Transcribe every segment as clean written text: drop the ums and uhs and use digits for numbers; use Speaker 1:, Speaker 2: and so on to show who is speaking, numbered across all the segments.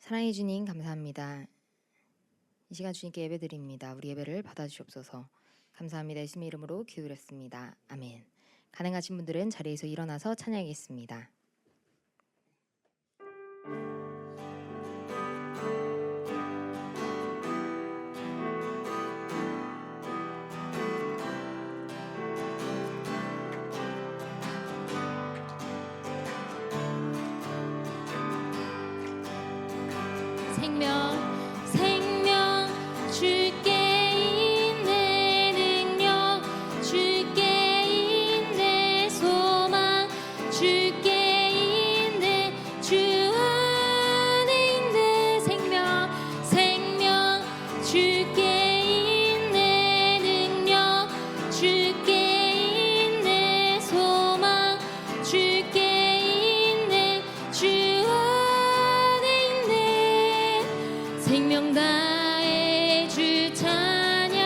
Speaker 1: 사랑해 주님 감사합니다. 이 시간 주님께 예배드립니다. 우리 예배를 받아주시옵소서. 감사합니다. 예수님의 이름으로 기도드렸습니다. 아멘. 가능하신 분들은 자리에서 일어나서 찬양하겠습니다.
Speaker 2: 생명 주께 있네 능력 주께 있네 소망 주께 있네 주 안에 있네 생명 주께 있네 능력 주께 있네 소망 주께 있네 주 생명 다해 주 찬양하니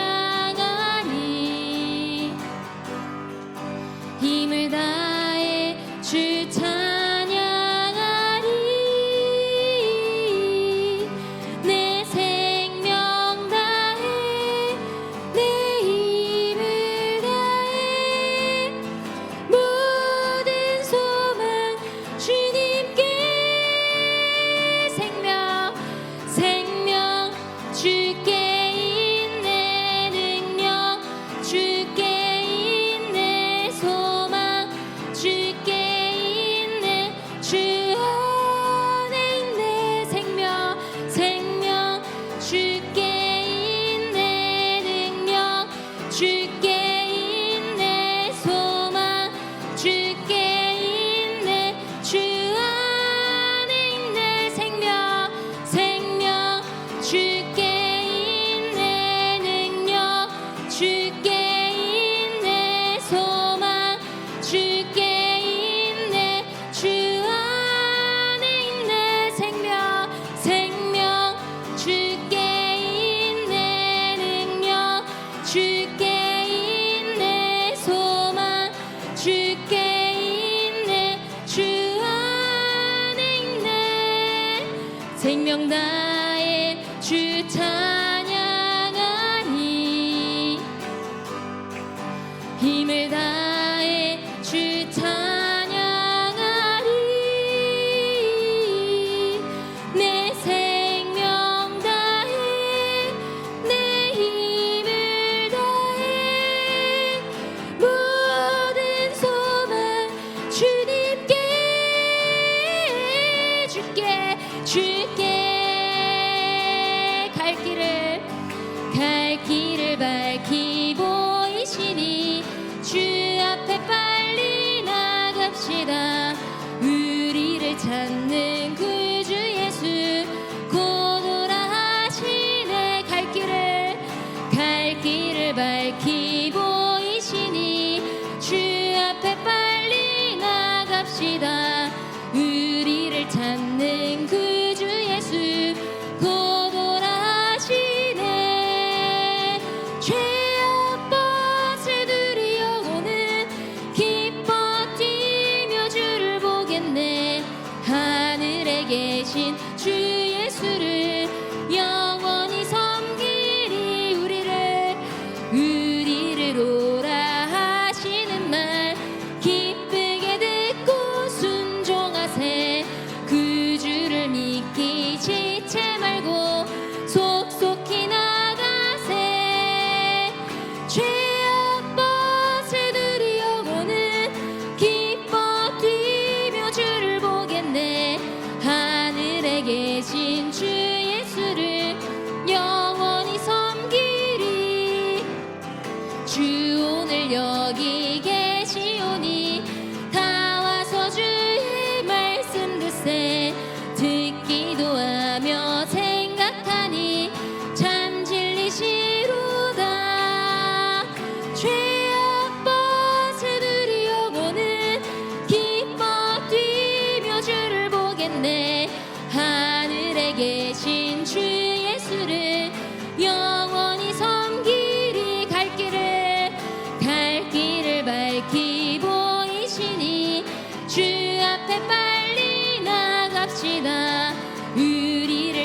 Speaker 2: 힘을 다해 주 찬양하니 내 생명 다해 내 힘을 다해 모든 소망 주님께 생명 주께 있네 능력 주께 있네 소망 주께 있네 주 안에 있네 생명 주께 있네 능력 주께 있네 소망 주께 있네 주 안에 있네 생명 주께 주께 있네 소망 주께 있네 주 안에 있네 생명 주께 있네 능력 주께 있네 소망 주께 있네 주 안에 있네 생명 다해 주 찬양하니 힘을 다해 주 찬양하니 내 생명 다해 내 힘을 다해 모든 소망 주님께 주께 갈 길을 밝히 보이시니 주 앞에 빨리 나갑시다. 우리를 찾는 구주 예수 곧 오라 하시네. 갈 길을 밝히 보이시니 주 앞에 빨리 나갑시다. 우리를 찾는 구주 예수 곧 오라 하시네. 죄악 벗을 들이 영혼은 기뻐 뛰며 주를 보겠네. 하늘에 계신 주 예수를 영원히 섬기리. 우리를 오라 하시는 말 기쁘게 듣고 순종하세. 구주를 믿기 지체 말고 속속히 나가세. 죄악 벗을 들이 영혼은 기뻐 뛰며 주를 보겠네. 하늘에 계신 주 예수를 영원히 섬기리. 주 오늘 여기 계시오니 다 와서 주의 말씀 듣세. 듣기도 하며 생각하니 참 진리시로다. 죄악 벗을 들이 영혼은 기뻐 뛰며 주를 보겠네. 하늘에 계신 주 예수를 영원히 섬기리. 갈 길을 밝히 보이시니 주 앞에 빨리 나갑시다. 우리를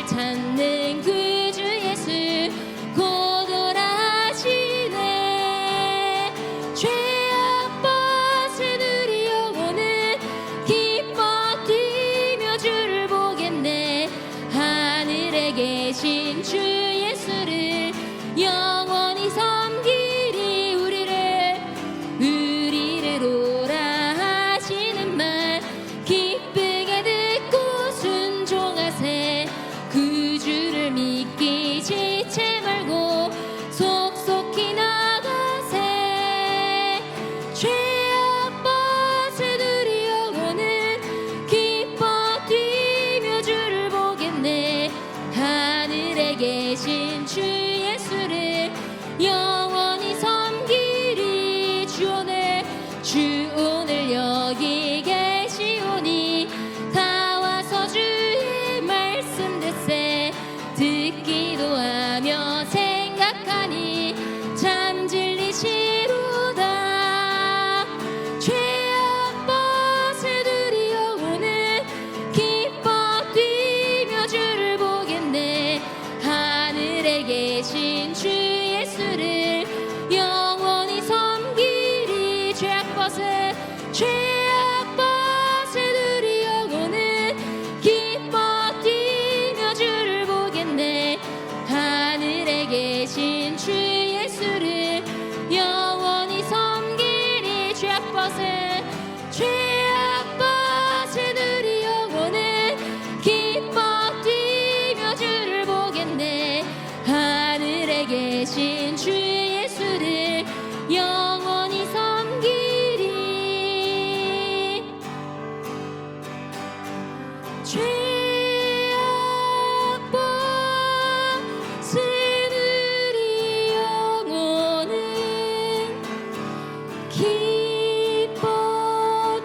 Speaker 2: 기뻐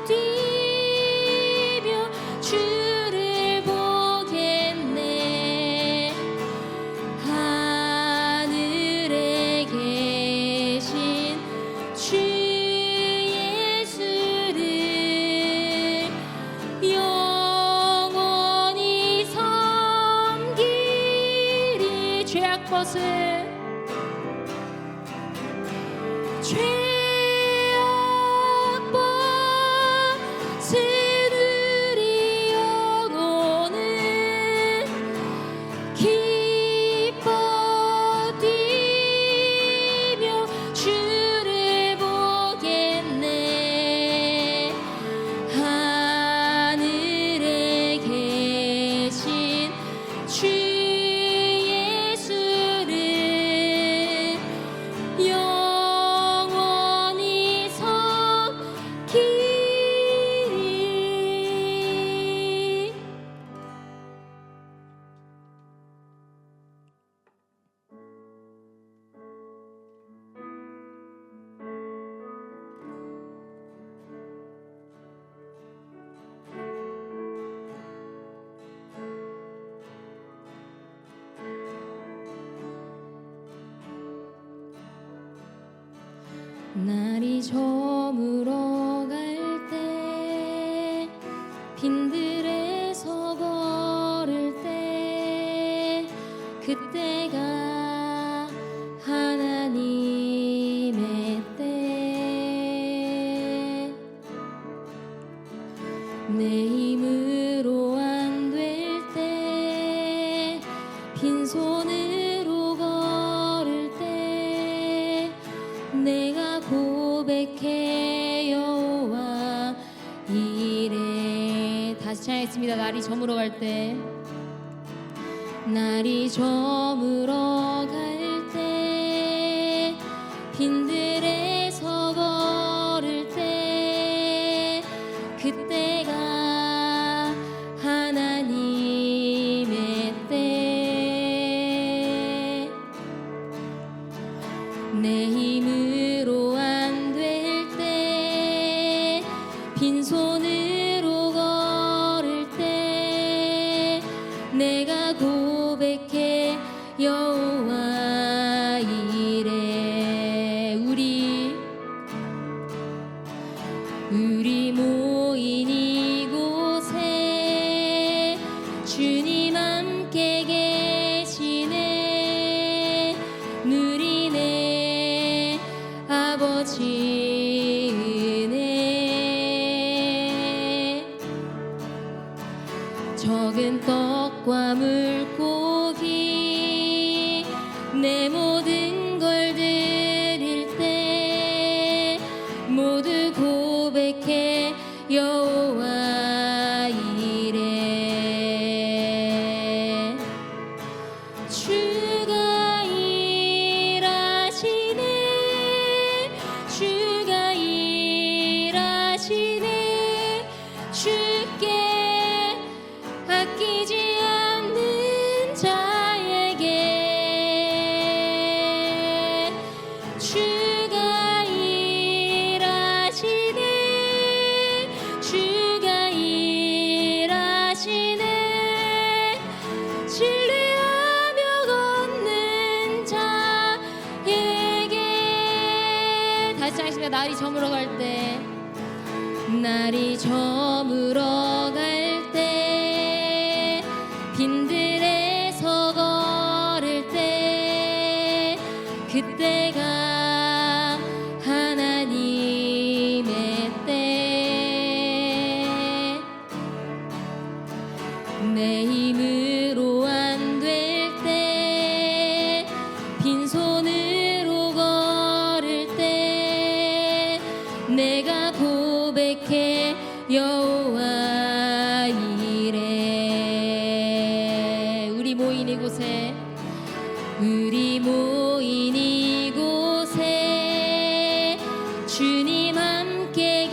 Speaker 2: 뛰며 주를 보겠네. 하늘에 계신 주 예수를 영원히 섬기리. 죄악벗을 우리 영혼은 기뻐 뛰며 주를 보겠네. 하늘에 계신 주 예수를 영원히 섬기리. 날이 저물어 갈 때 빈들에서 걸을 때 그때가 하나님의 때. 내 힘으로 안 될 때 빈손으로 걸을 때 내가 고백해 여호와 이래. 다시 찬양했습니다. 날이 저물어 갈 때, 날이 저물어 갈 때 빈들에서 걸을 때 그때가 하나님의 때. 내 힘으로 안 될 때 빈손으로 걸을 때 내가 고백해 여호와 이래. 우리 모인 이곳에 주님 함께 계시네. 누리네 아버지 은혜. 적은 떡과 물고기 내 모든 걸 드릴 때 모두 고백해 여호와 이래. 주가 일하시네. 주가 일하시네. 주께 아끼지 않는 자에게 주가 일하시네. 주가 일하시네. 신뢰하며 걷는 자에게. 다시 찬양하시면 날이 저물어 갈 때, 날이 저물어 갈 때 빈들에서 걸을 때 그때가 하나님의 때. 내 힘으로 안 될 때 빈손으로 걸을 때 내가 고백해 여호와 이래. 우리 모인 이곳에 주님 함께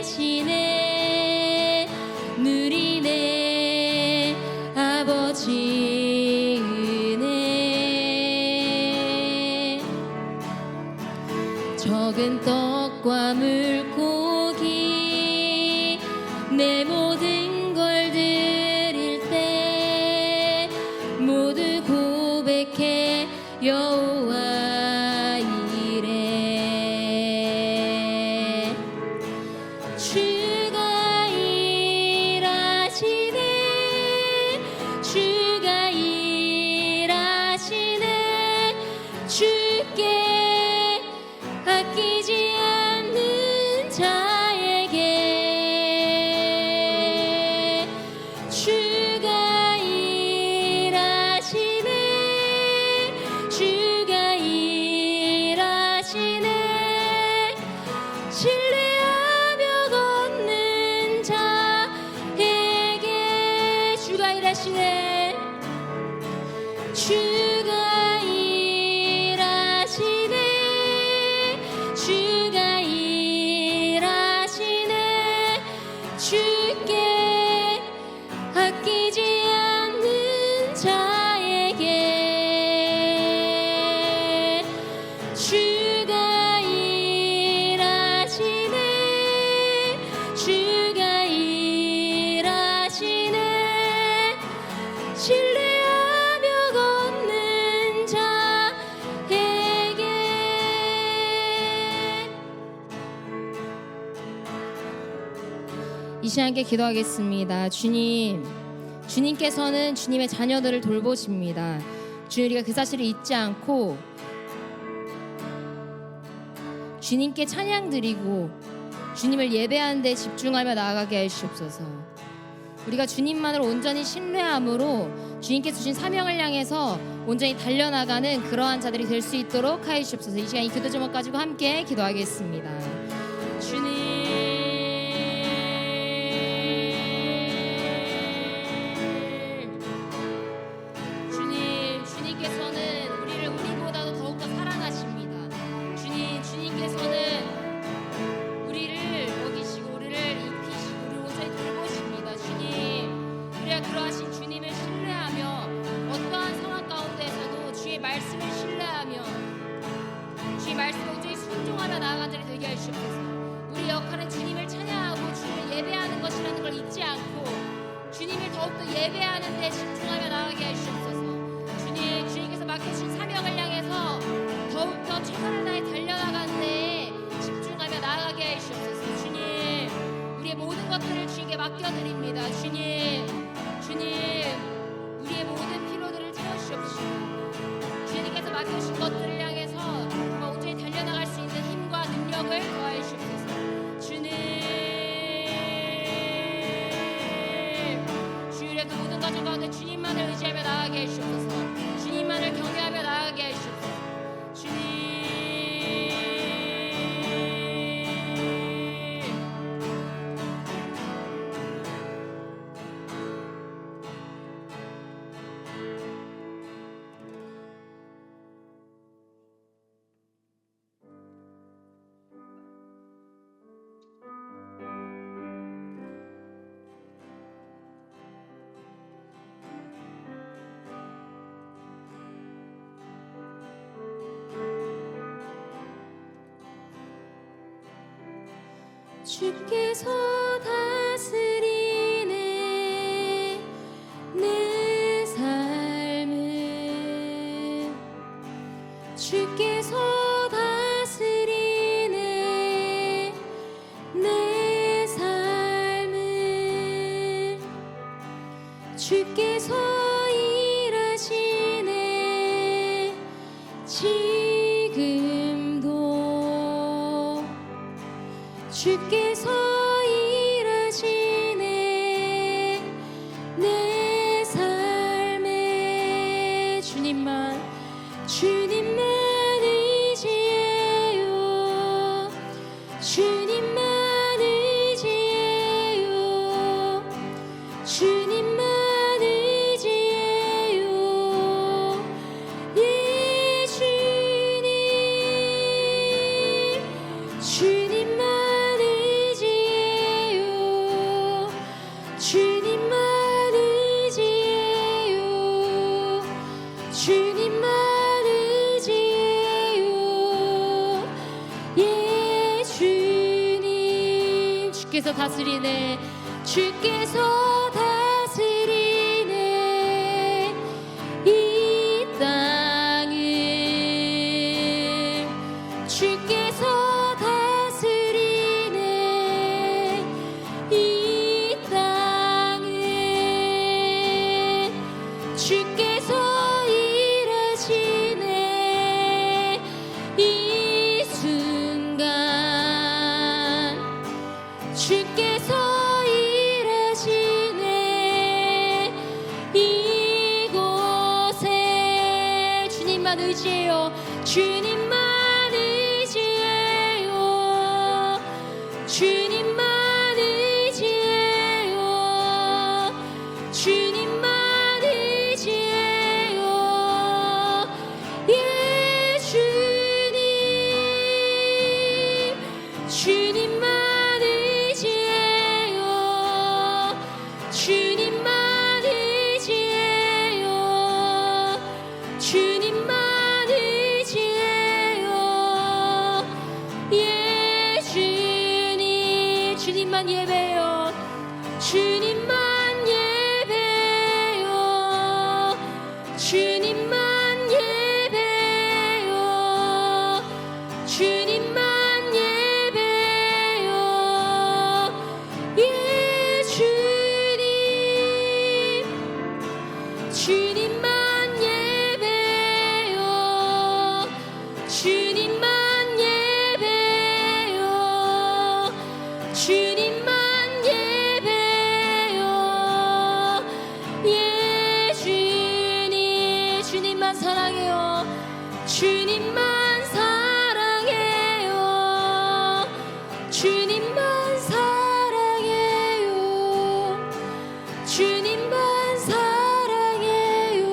Speaker 2: 계시네. 누리네 아버지 은혜. 적은 떡과 물고기 내 모든 걸 드릴 때 모두 고백해 여호와 이래 주가 일하시네 주가 일하시네 주께 아끼지 않는 자에게 주가 일하시네 주가 일하시네 신뢰하며 걷는 자에게 주가 일하시네 주가 일하시네 주가 일하시네 주께 아끼지 않는 자에게 주가 일하시네 주가 일하시네 신뢰하며 걷는 자에게 이 시간 함께 기도하겠습니다. 주님께서는 주님의 자녀들을 돌보십니다. 주님 우리가 그 사실을 잊지 않고 주님께 찬양 드리고 주님을 예배하는 데 집중하며 나아가게 하시옵소서. 우리가 주님만을 온전히 신뢰함으로 주님께서 주신 사명을 향해서 온전히 달려나가는 그러한 자들이 될 수 있도록 하시옵소서. 이 시간 이 기도 제목 가지고 함께 기도하겠습니다. 주님께서는 우리를 우리보다도 더욱더 사랑하십니다. 주님께서는 우리를 먹이시고 우리를 입히시고 우리를 온전히 돌보십니다. 주님, 우리가 그러하신 주님을 신뢰하며 어떠한 상황 가운데에서도 주의 말씀을 신뢰하며 주의 말씀에 온전히 순종하며 나아가는 자들이 되게 하시옵소서. 우리 역할은 주님을 찬양하고 주님을 예배하는 것이라는 걸 잊지 않고 주님을 더욱더 예배하는 데 집중하며 나아가게 하시옵소서. 주님께서 맡겨주신 사명을 향해서 더욱더 최선을 다해 달려나가는 데에 집중하며 나아가게 하시옵소서. 주님, 우리의 모든 것들을 주님께 맡겨드립니다. 주님, 우리의 모든 피로들을 채우시옵시고 주님께서 맡겨주신 것들을 향해서 정말 온전히 달려나갈 수 있는 힘과 능력을 더하시옵소서. 주님, 주일의 그 모든 과정 가운데 주님만을 의지하며 나아가게 하시옵소서. 주님만을 경외하며 나아가게 하시옵소서. 주님, 주께서 다스리네 내 삶을 주께서 다스리네 내 삶을 주께서 일하시네 지금도 주께서 일하시네 내 삶에 주님만 의지해요 주님만 의지해요 주님만 의지해요 예 주님 주님만 주님만 의지해요 주님만 의지해요 예 주께서 다스리네. 주께서 다스리네 이 땅을. 주께서 다스리네 이 땅을. 주께서 일하시네 이 순간. 주께서 일하시네 이곳에. 주님만 의지해요. 주님만 의지해요. 주님만 의지해요. 주님만 의지해요. 예 주님. 주님만 의지해요. 주님만 의지해요. 주님만 의지해요. 예 주님. 주님만 예배요. 주님만 예배요. 주님만 예배요. 주님만 예배요. 예 주님. 주님만 예배요. 주님만 예배요. 주님만 예배요. 예 주님. 주님만 사랑해요. 주님만 사랑해요. 주님만 사랑해요. 주님만 사랑해요.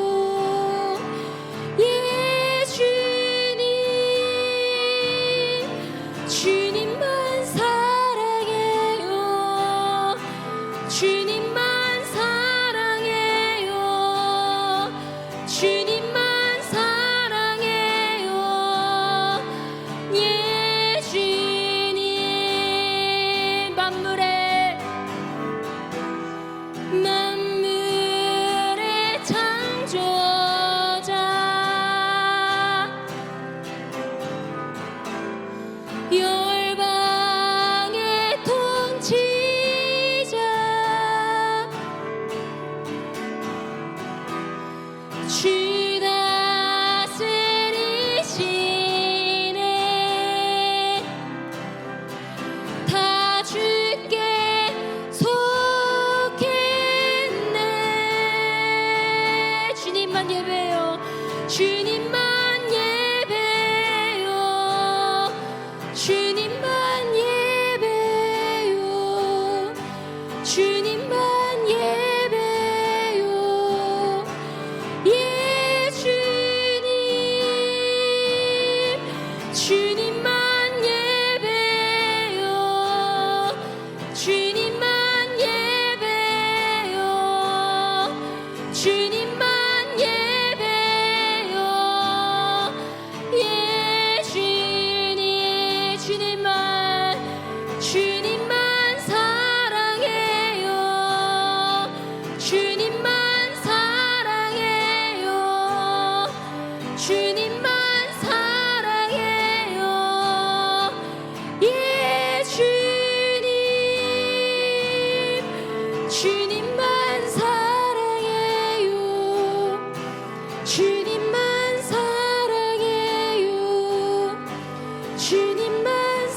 Speaker 2: 예 주님. 주님만 사랑해요. 주님만 사랑해요. 주님만 사랑해요. 예 주님. 만물의 창조자. 열방의 통치자. 주 다스리시네. 다 주께 속했네. 주님만 예배요. 주님만 예배요. 주님만 예배요. 주님만 예배요. 예 주님. 주님만 예배요. 주님만 예배요. 주님만 예배요. 예 주님. 주님만. 주님만 사랑해요. 주님만 사랑해요. 주님만 사랑해요. 예 주님. 주님만 사랑해요. 주님만 사랑해요. 주님만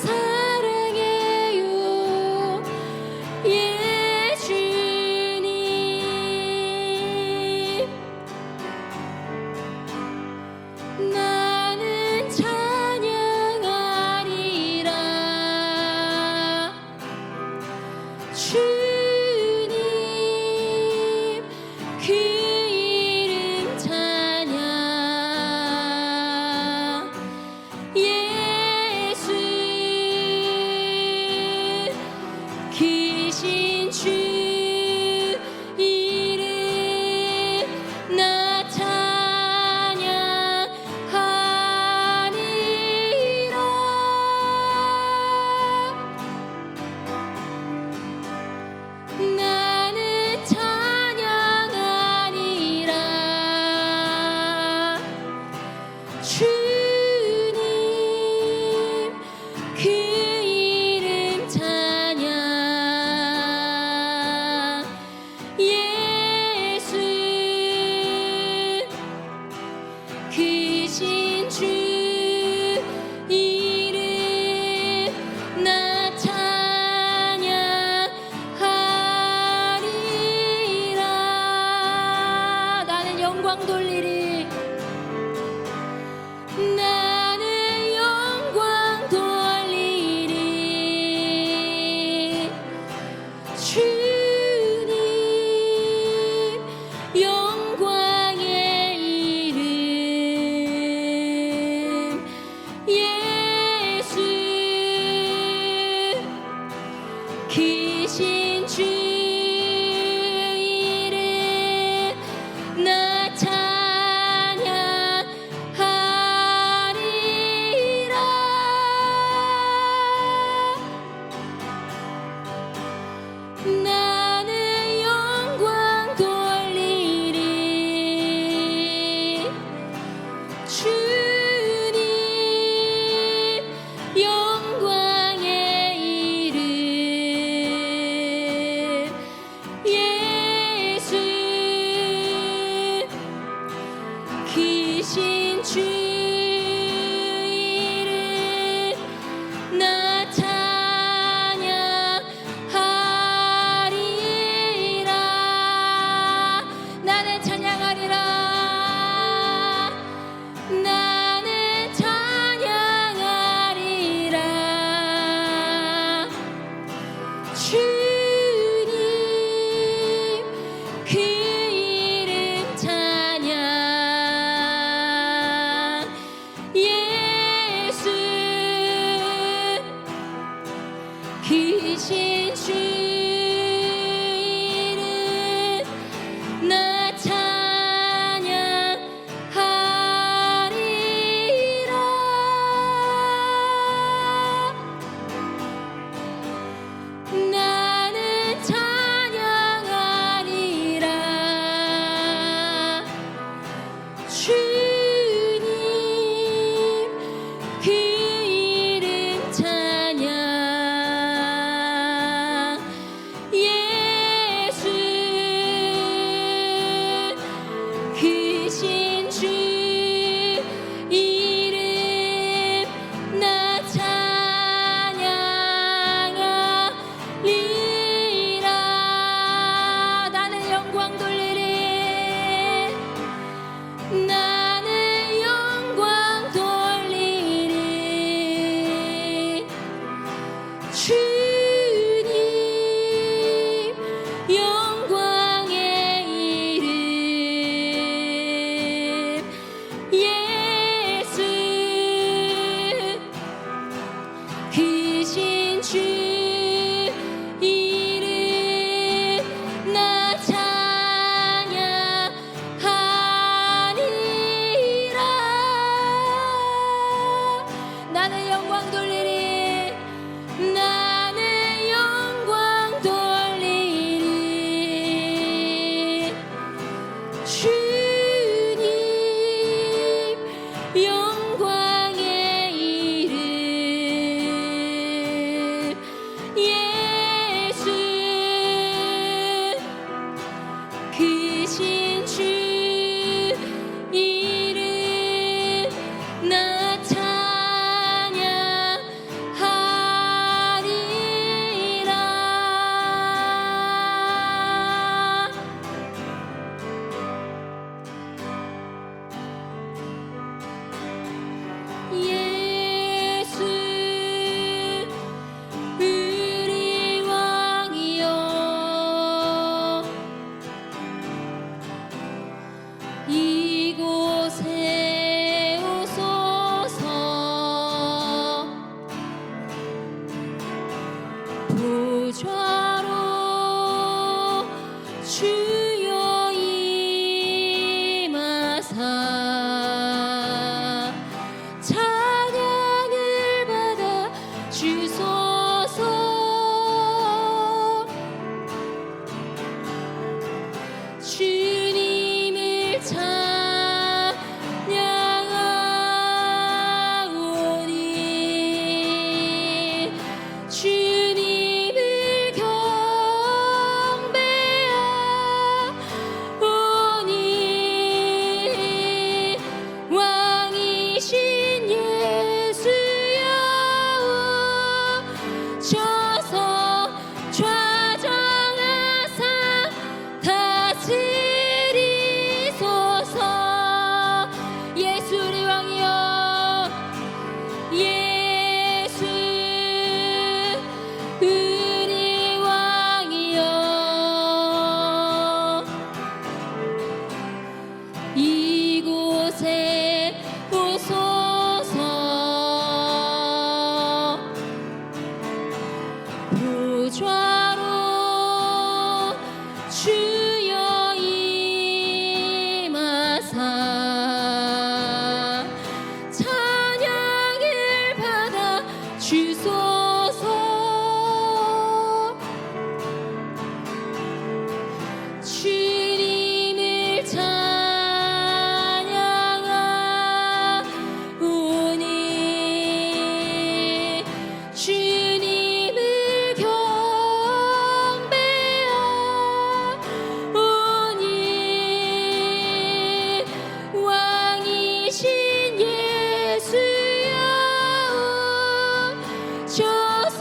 Speaker 2: 사랑해요. 예 주님. 나는 찬양하리라. 주님 그 이름 찬양. 예수 귀신 주 이름 나 찬양하리라. 그 이름 찬양. 예수 크신 주 이름 나 찬양하리라. 나는 영광 돌리리. 나는 영광 돌리리. 주님 영광의 이름. 예수 크신 주 이름 나 찬양하리라. 나는 영광 돌리리. 주님 영광의 이름. 예수 크신 주 이름 나 찬양하리라. 나는 찬양하리라. 나는 찬양하리라. 주님 그 이름 찬양. 예수 크신 주 이름 나 찬양하리라. 나는 찬양하리라. 주님 그 이름 찬양. 예수 크신 주 이름 나 찬양하리라. 나는 영광 돌리리. 나는 영광 돌리리. 주님 영광의 이름. 예수 크신 주 이름 나 찬양하리라. 나는 영광 돌리리. 나는 영광 돌리리. 주님 영광의 이름. 예수 크신 주 이름 나 찬양하리라. 예수 우리 왕이여 이곳에 오소서. 보좌로 주여 임하사 찬양을 받아 주소서. 주님을 찬양하오니 보좌로 주여 임하사 찬양을 받아 주소서. 주님을 찬양하오니 주님을 경배하오니 왕이신 예수여 오셔서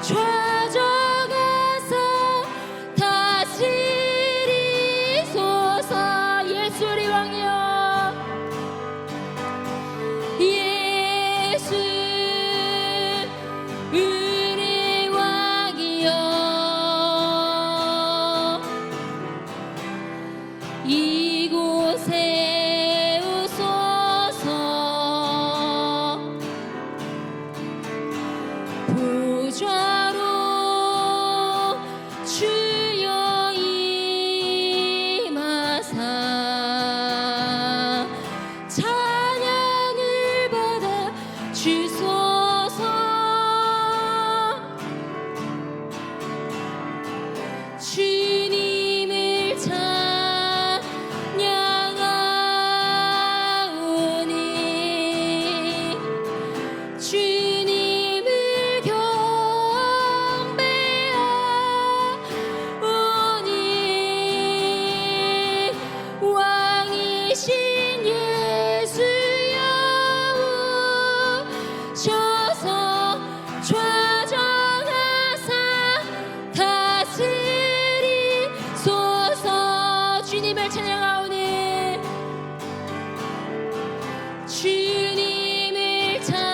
Speaker 2: 좌정하사 다스리소서. 예수 우리 왕이여, 예수 우리 왕이여, 이곳에 오소서. 보좌로 주여 임하사 찬양을 받아 주소서. 주님을 찬양하오니 주님을 경배하오니 왕이신 예수여 오셔서 좌정하사 다스리소서. 주님을 찬양하오니 주님을 찬양하오니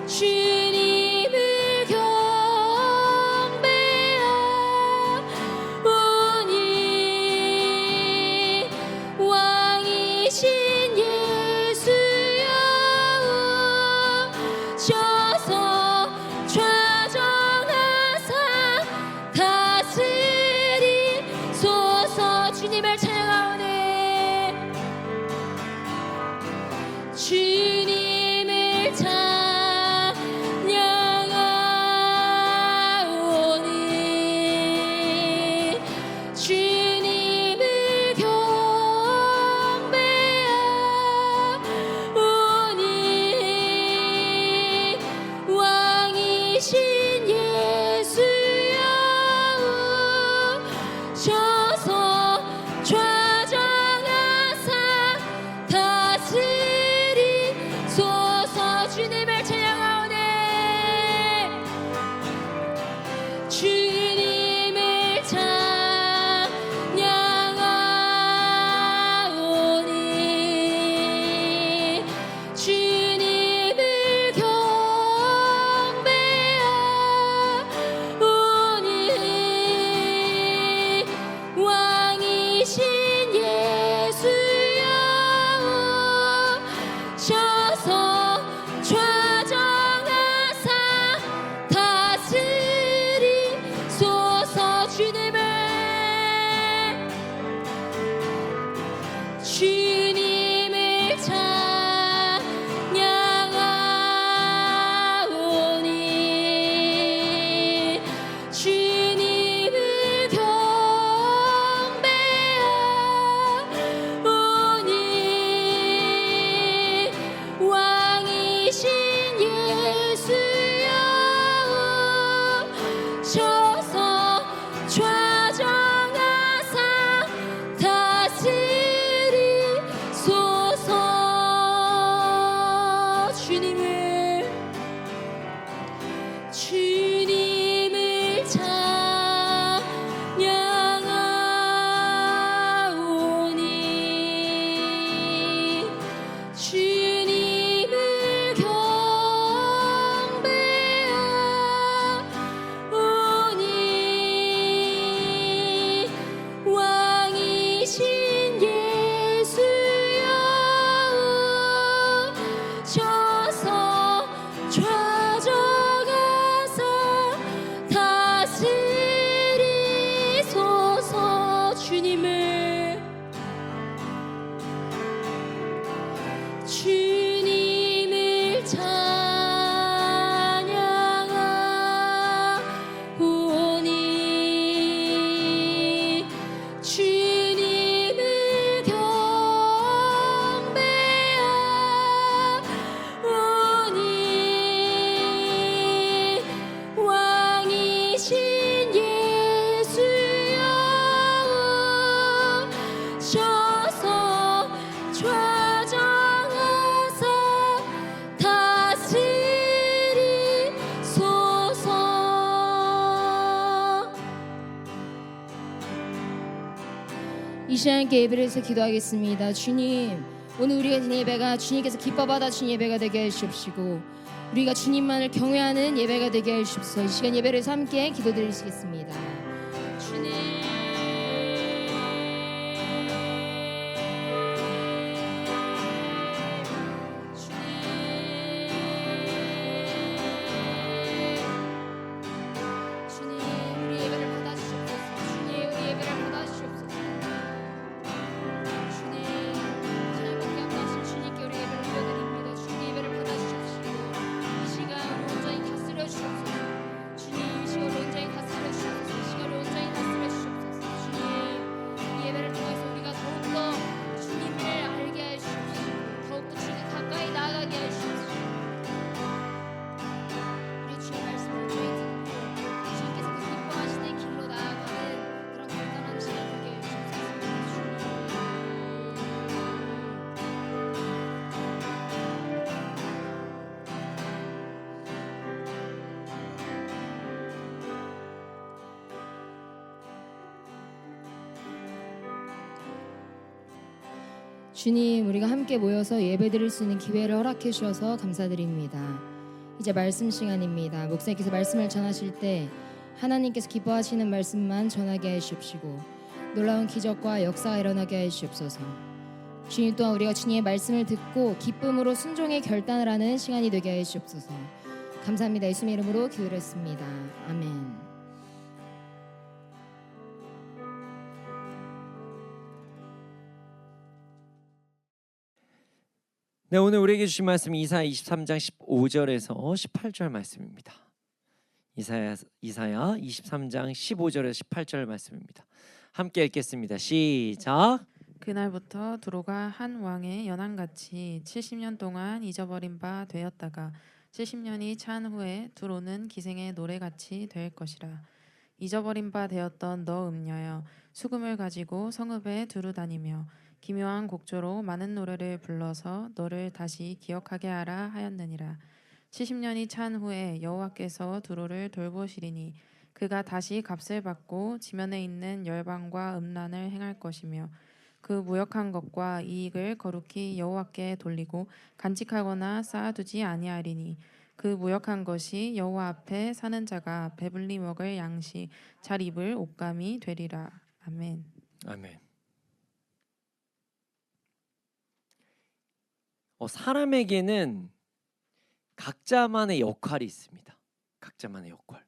Speaker 2: 주님을 경배하오니 왕이신 예수여 오셔서 좌정하사 다스리소서. 주님을 찬양하오니 주님을 찬양하오니 주님을 경배하오니 왕이신 예수여 오셔서 좌정하사 다스리소서. 주님을 찬양하오니 주님을 찬양하오니 주님을 경배하오니 왕이신 예수여 오셔서 좌정하사 다스리소서. 주님을 찬양하오니 주님을 경배하오니 왕이신 예수여 오셔서 좌정하사 다스리소서. 주님을 찬양하오니 주님을 경배하오니 왕이신 예수여 오셔서 좌정하사 다스리소서. 이 시간 함께 예배에서 기도하겠습니다. 주님, 오늘 우리가 드린 예배가 주님께서 기뻐 받아주신 예배가 되게 해주시옵시고 우리가 주님만을 경외하는 예배가 되게 해주시옵소서. 이 시간 예배를 해서 함께 기도드리시겠습니다. 주님, 주님, 우리 예배를 받아주시옵소서. 주님, 우리 예배를 받아주시옵소서. 주님, 하나님께 앞서신 주님께 우리 예배를 올려드립니다. 주님 예배를 받아주시옵시고 이 시간 온전히 다스려 주옵소서. 주님, 이 시간 온전히 다스려 주옵소서. 이 시간 온전히 다스려 주옵소서. 주님, 이 예배를 통해서 우리가 더욱더 주님을 알게 해 주옵소서. 더욱더 주님 가까이 나아가게 해 주옵소서. 우리 주의 말씀을 온전히 듣고 주님께서 그 기뻐하시는 길로 나아가는 그런 건강한 시간 되게 해 주옵소서. 주님, 우리가 함께 모여서 예배드릴 수 있는 기회를 허락해 주셔서 감사드립니다. 이제 말씀 시간입니다. 목사님께서 말씀을 전하실 때 하나님께서 기뻐하시는 말씀만 전하게 해 주십시고 놀라운 기적과 역사가 일어나게 해 주옵소서. 주님 또한 우리가 주님의 말씀을 듣고 기쁨으로 순종의 결단을 하는 시간이 되게 해 주옵소서. 감사합니다. 예수님의 이름으로 기도했습니다. 아멘.
Speaker 3: 네, 오늘 우리에게 주신 말씀이 이사야 23장 15절에서 18절 말씀입니다. 이사야 23장 15절에서 18절 말씀입니다. 함께 읽겠습니다. 시작.
Speaker 4: 그날부터 두로가 한 왕의 연한같이 70년 동안 잊어버린 바 되었다가 70년이 찬 후에 두로는 기생의 노래같이 될 것이라. 잊어버린 바 되었던 너 음녀여, 수금을 가지고 성읍에 두루 다니며 기묘한 곡조로 많은 노래를 불러서 너를 다시 기억하게 하라 하였느니라. 70년이 찬 후에 여호와께서 두로를 돌보시리니 그가 다시 값을 받고 지면에 있는 열방과 음란을 행할 것이며 그 무역한 것과 이익을 거룩히 여호와께 돌리고 간직하거나 쌓아두지 아니하리니 그 무역한 것이 여호와 앞에 사는 자가 배불리 먹을 양식 잘 입을 옷감이 되리라. 아멘.
Speaker 3: 아멘. 사람에게는 각자만의 역할이 있습니다. 각자만의 역할.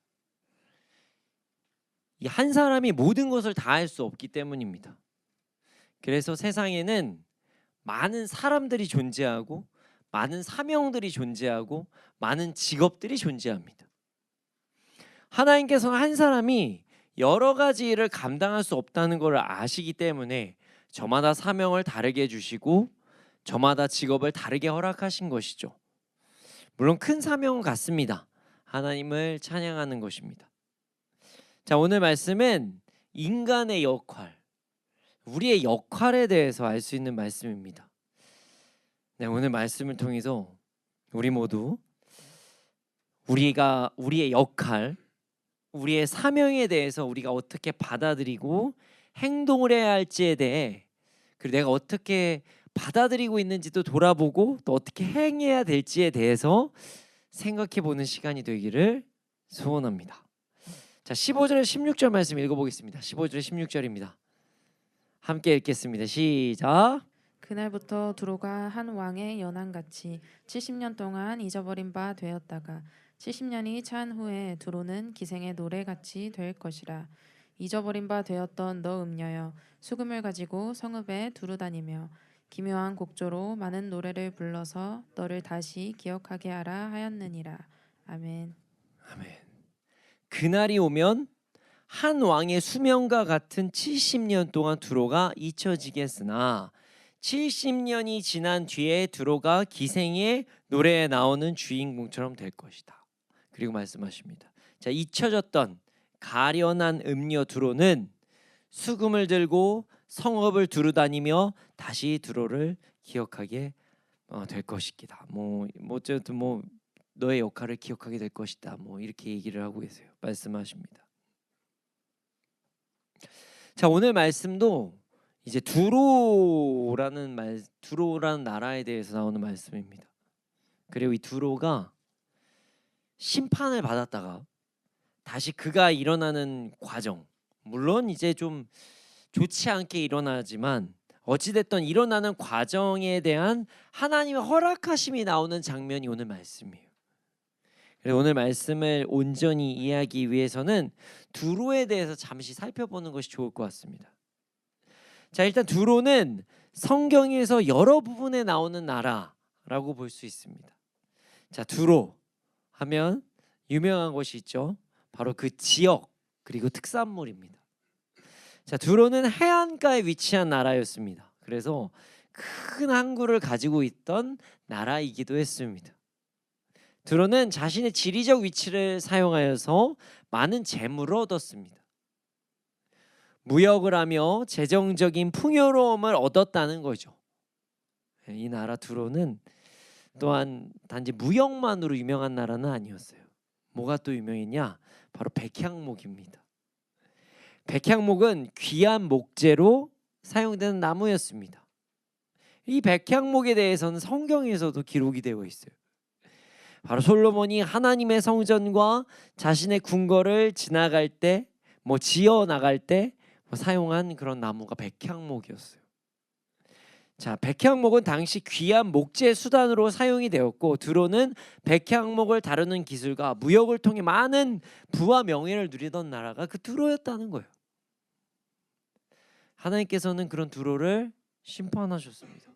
Speaker 3: 이 한 사람이 모든 것을 다 할 수 없기 때문입니다. 그래서 세상에는 많은 사람들이 존재하고 많은 사명들이 존재하고 많은 직업들이 존재합니다. 하나님께서는 한 사람이 여러 가지 일을 감당할 수 없다는 것을 아시기 때문에 저마다 사명을 다르게 해주시고 저마다 직업을 다르게 허락하신 것이죠. 물론 큰 사명은 같습니다. 하나님을 찬양하는 것입니다. 자, 오늘 말씀은 인간의 역할, 우리의 역할에 대해서 알 수 있는 말씀입니다. 네, 오늘 말씀을 통해서 우리 모두 우리의 역할, 우리의 사명에 대해서 우리가 어떻게 받아들이고 행동을 해야 할지에 대해, 그리고 내가 어떻게 받아들이고 있는지도 돌아보고 또 어떻게 행해야 될지에 대해서 생각해 보는 시간이 되기를 소원합니다. 자, 15절 16절 말씀 읽어보겠습니다. 15절 16절입니다. 함께 읽겠습니다. 시작.
Speaker 4: 그날부터 두로가 한 왕의 연한같이 70년 동안 잊어버린 바 되었다가 70년이 찬 후에 두로는 기생의 노래같이 될 것이라. 잊어버린 바 되었던 너 음녀여, 수금을 가지고 성읍에 두루 다니며 기묘한 곡조로 많은 노래를 불러서 너를 다시 기억하게 하라 하였느니라. 아멘.
Speaker 3: 아멘. 그날이 오면 한 왕의 수명과 같은 70년 동안 두로가 잊혀지겠으나 70년이 지난 뒤에 두로가 기생의 노래에 나오는 주인공처럼 될 것이다. 그리고 말씀하십니다. 자, 잊혀졌던 가련한 음녀 두로는 수금을 들고 성읍을 두루다니며 다시 두로를 기억하게 될 것이다. 어쨌든 너의 역할을 기억하게 될 것이다. 이렇게 얘기를 하고 계세요. 말씀하십니다. 자, 오늘 말씀도 이제 두로라는 나라에 대해서 나오는 말씀입니다. 그리고 이 두로가 심판을 받았다가 다시 그가 일어나는 과정, 물론 이제 좀 좋지 않게 일어나지만 어찌됐든 일어나는 과정에 대한 하나님의 허락하심이 나오는 장면이 오늘 말씀이에요. 그래서 오늘 말씀을 온전히 이해하기 위해서는 두로에 대해서 잠시 살펴보는 것이 좋을 것 같습니다. 자, 일단 두로는 성경에서 여러 부분에 나오는 나라라고 볼 수 있습니다. 자, 두로 하면 유명한 것이 있죠. 바로 그 지역 그리고 특산물입니다. 자, 두로는 해안가에 위치한 나라였습니다. 그래서 큰 항구를 가지고 있던 나라이기도 했습니다. 두로는 자신의 지리적 위치를 사용하여서 많은 재물을 얻었습니다. 무역을 하며 재정적인 풍요로움을 얻었다는 거죠. 이 나라 두로는 또한 단지 무역만으로 유명한 나라는 아니었어요. 뭐가 또 유명했냐? 바로 백향목입니다. 백향목은 귀한 목재로 사용되는 나무였습니다. 이 백향목에 대해서는 성경에서도 기록이 되어 있어요. 바로 솔로몬이 하나님의 성전과 자신의 궁궐을 지나갈 때, 지어 나갈 때 사용한 그런 나무가 백향목이었어요. 자, 백향목은 당시 귀한 목재 수단으로 사용이 되었고, 두로는 백향목을 다루는 기술과 무역을 통해 많은 부와 명예를 누리던 나라가 그 두로였다는 거예요. 하나님께서는 그런 두로를 심판하셨습니다.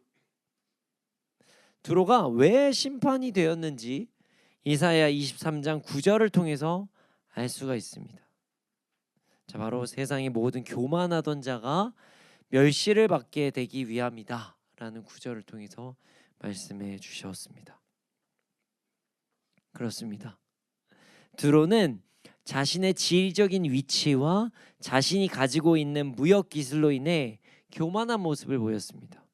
Speaker 3: 두로가 왜 심판이 되었는지 이사야 23장 9절을 통해서 알 수가 있습니다. 자, 바로 세상의 모든 교만하던 자가 멸시를 받게 되기 위함이다 라는 구절을 통해서 말씀해 주셨습니다. 그렇습니다. 두로는 자신의 지리적인 위치와 자신이 가지고 있는 무역 기술로 인해 교만한 모습을 보였습니다.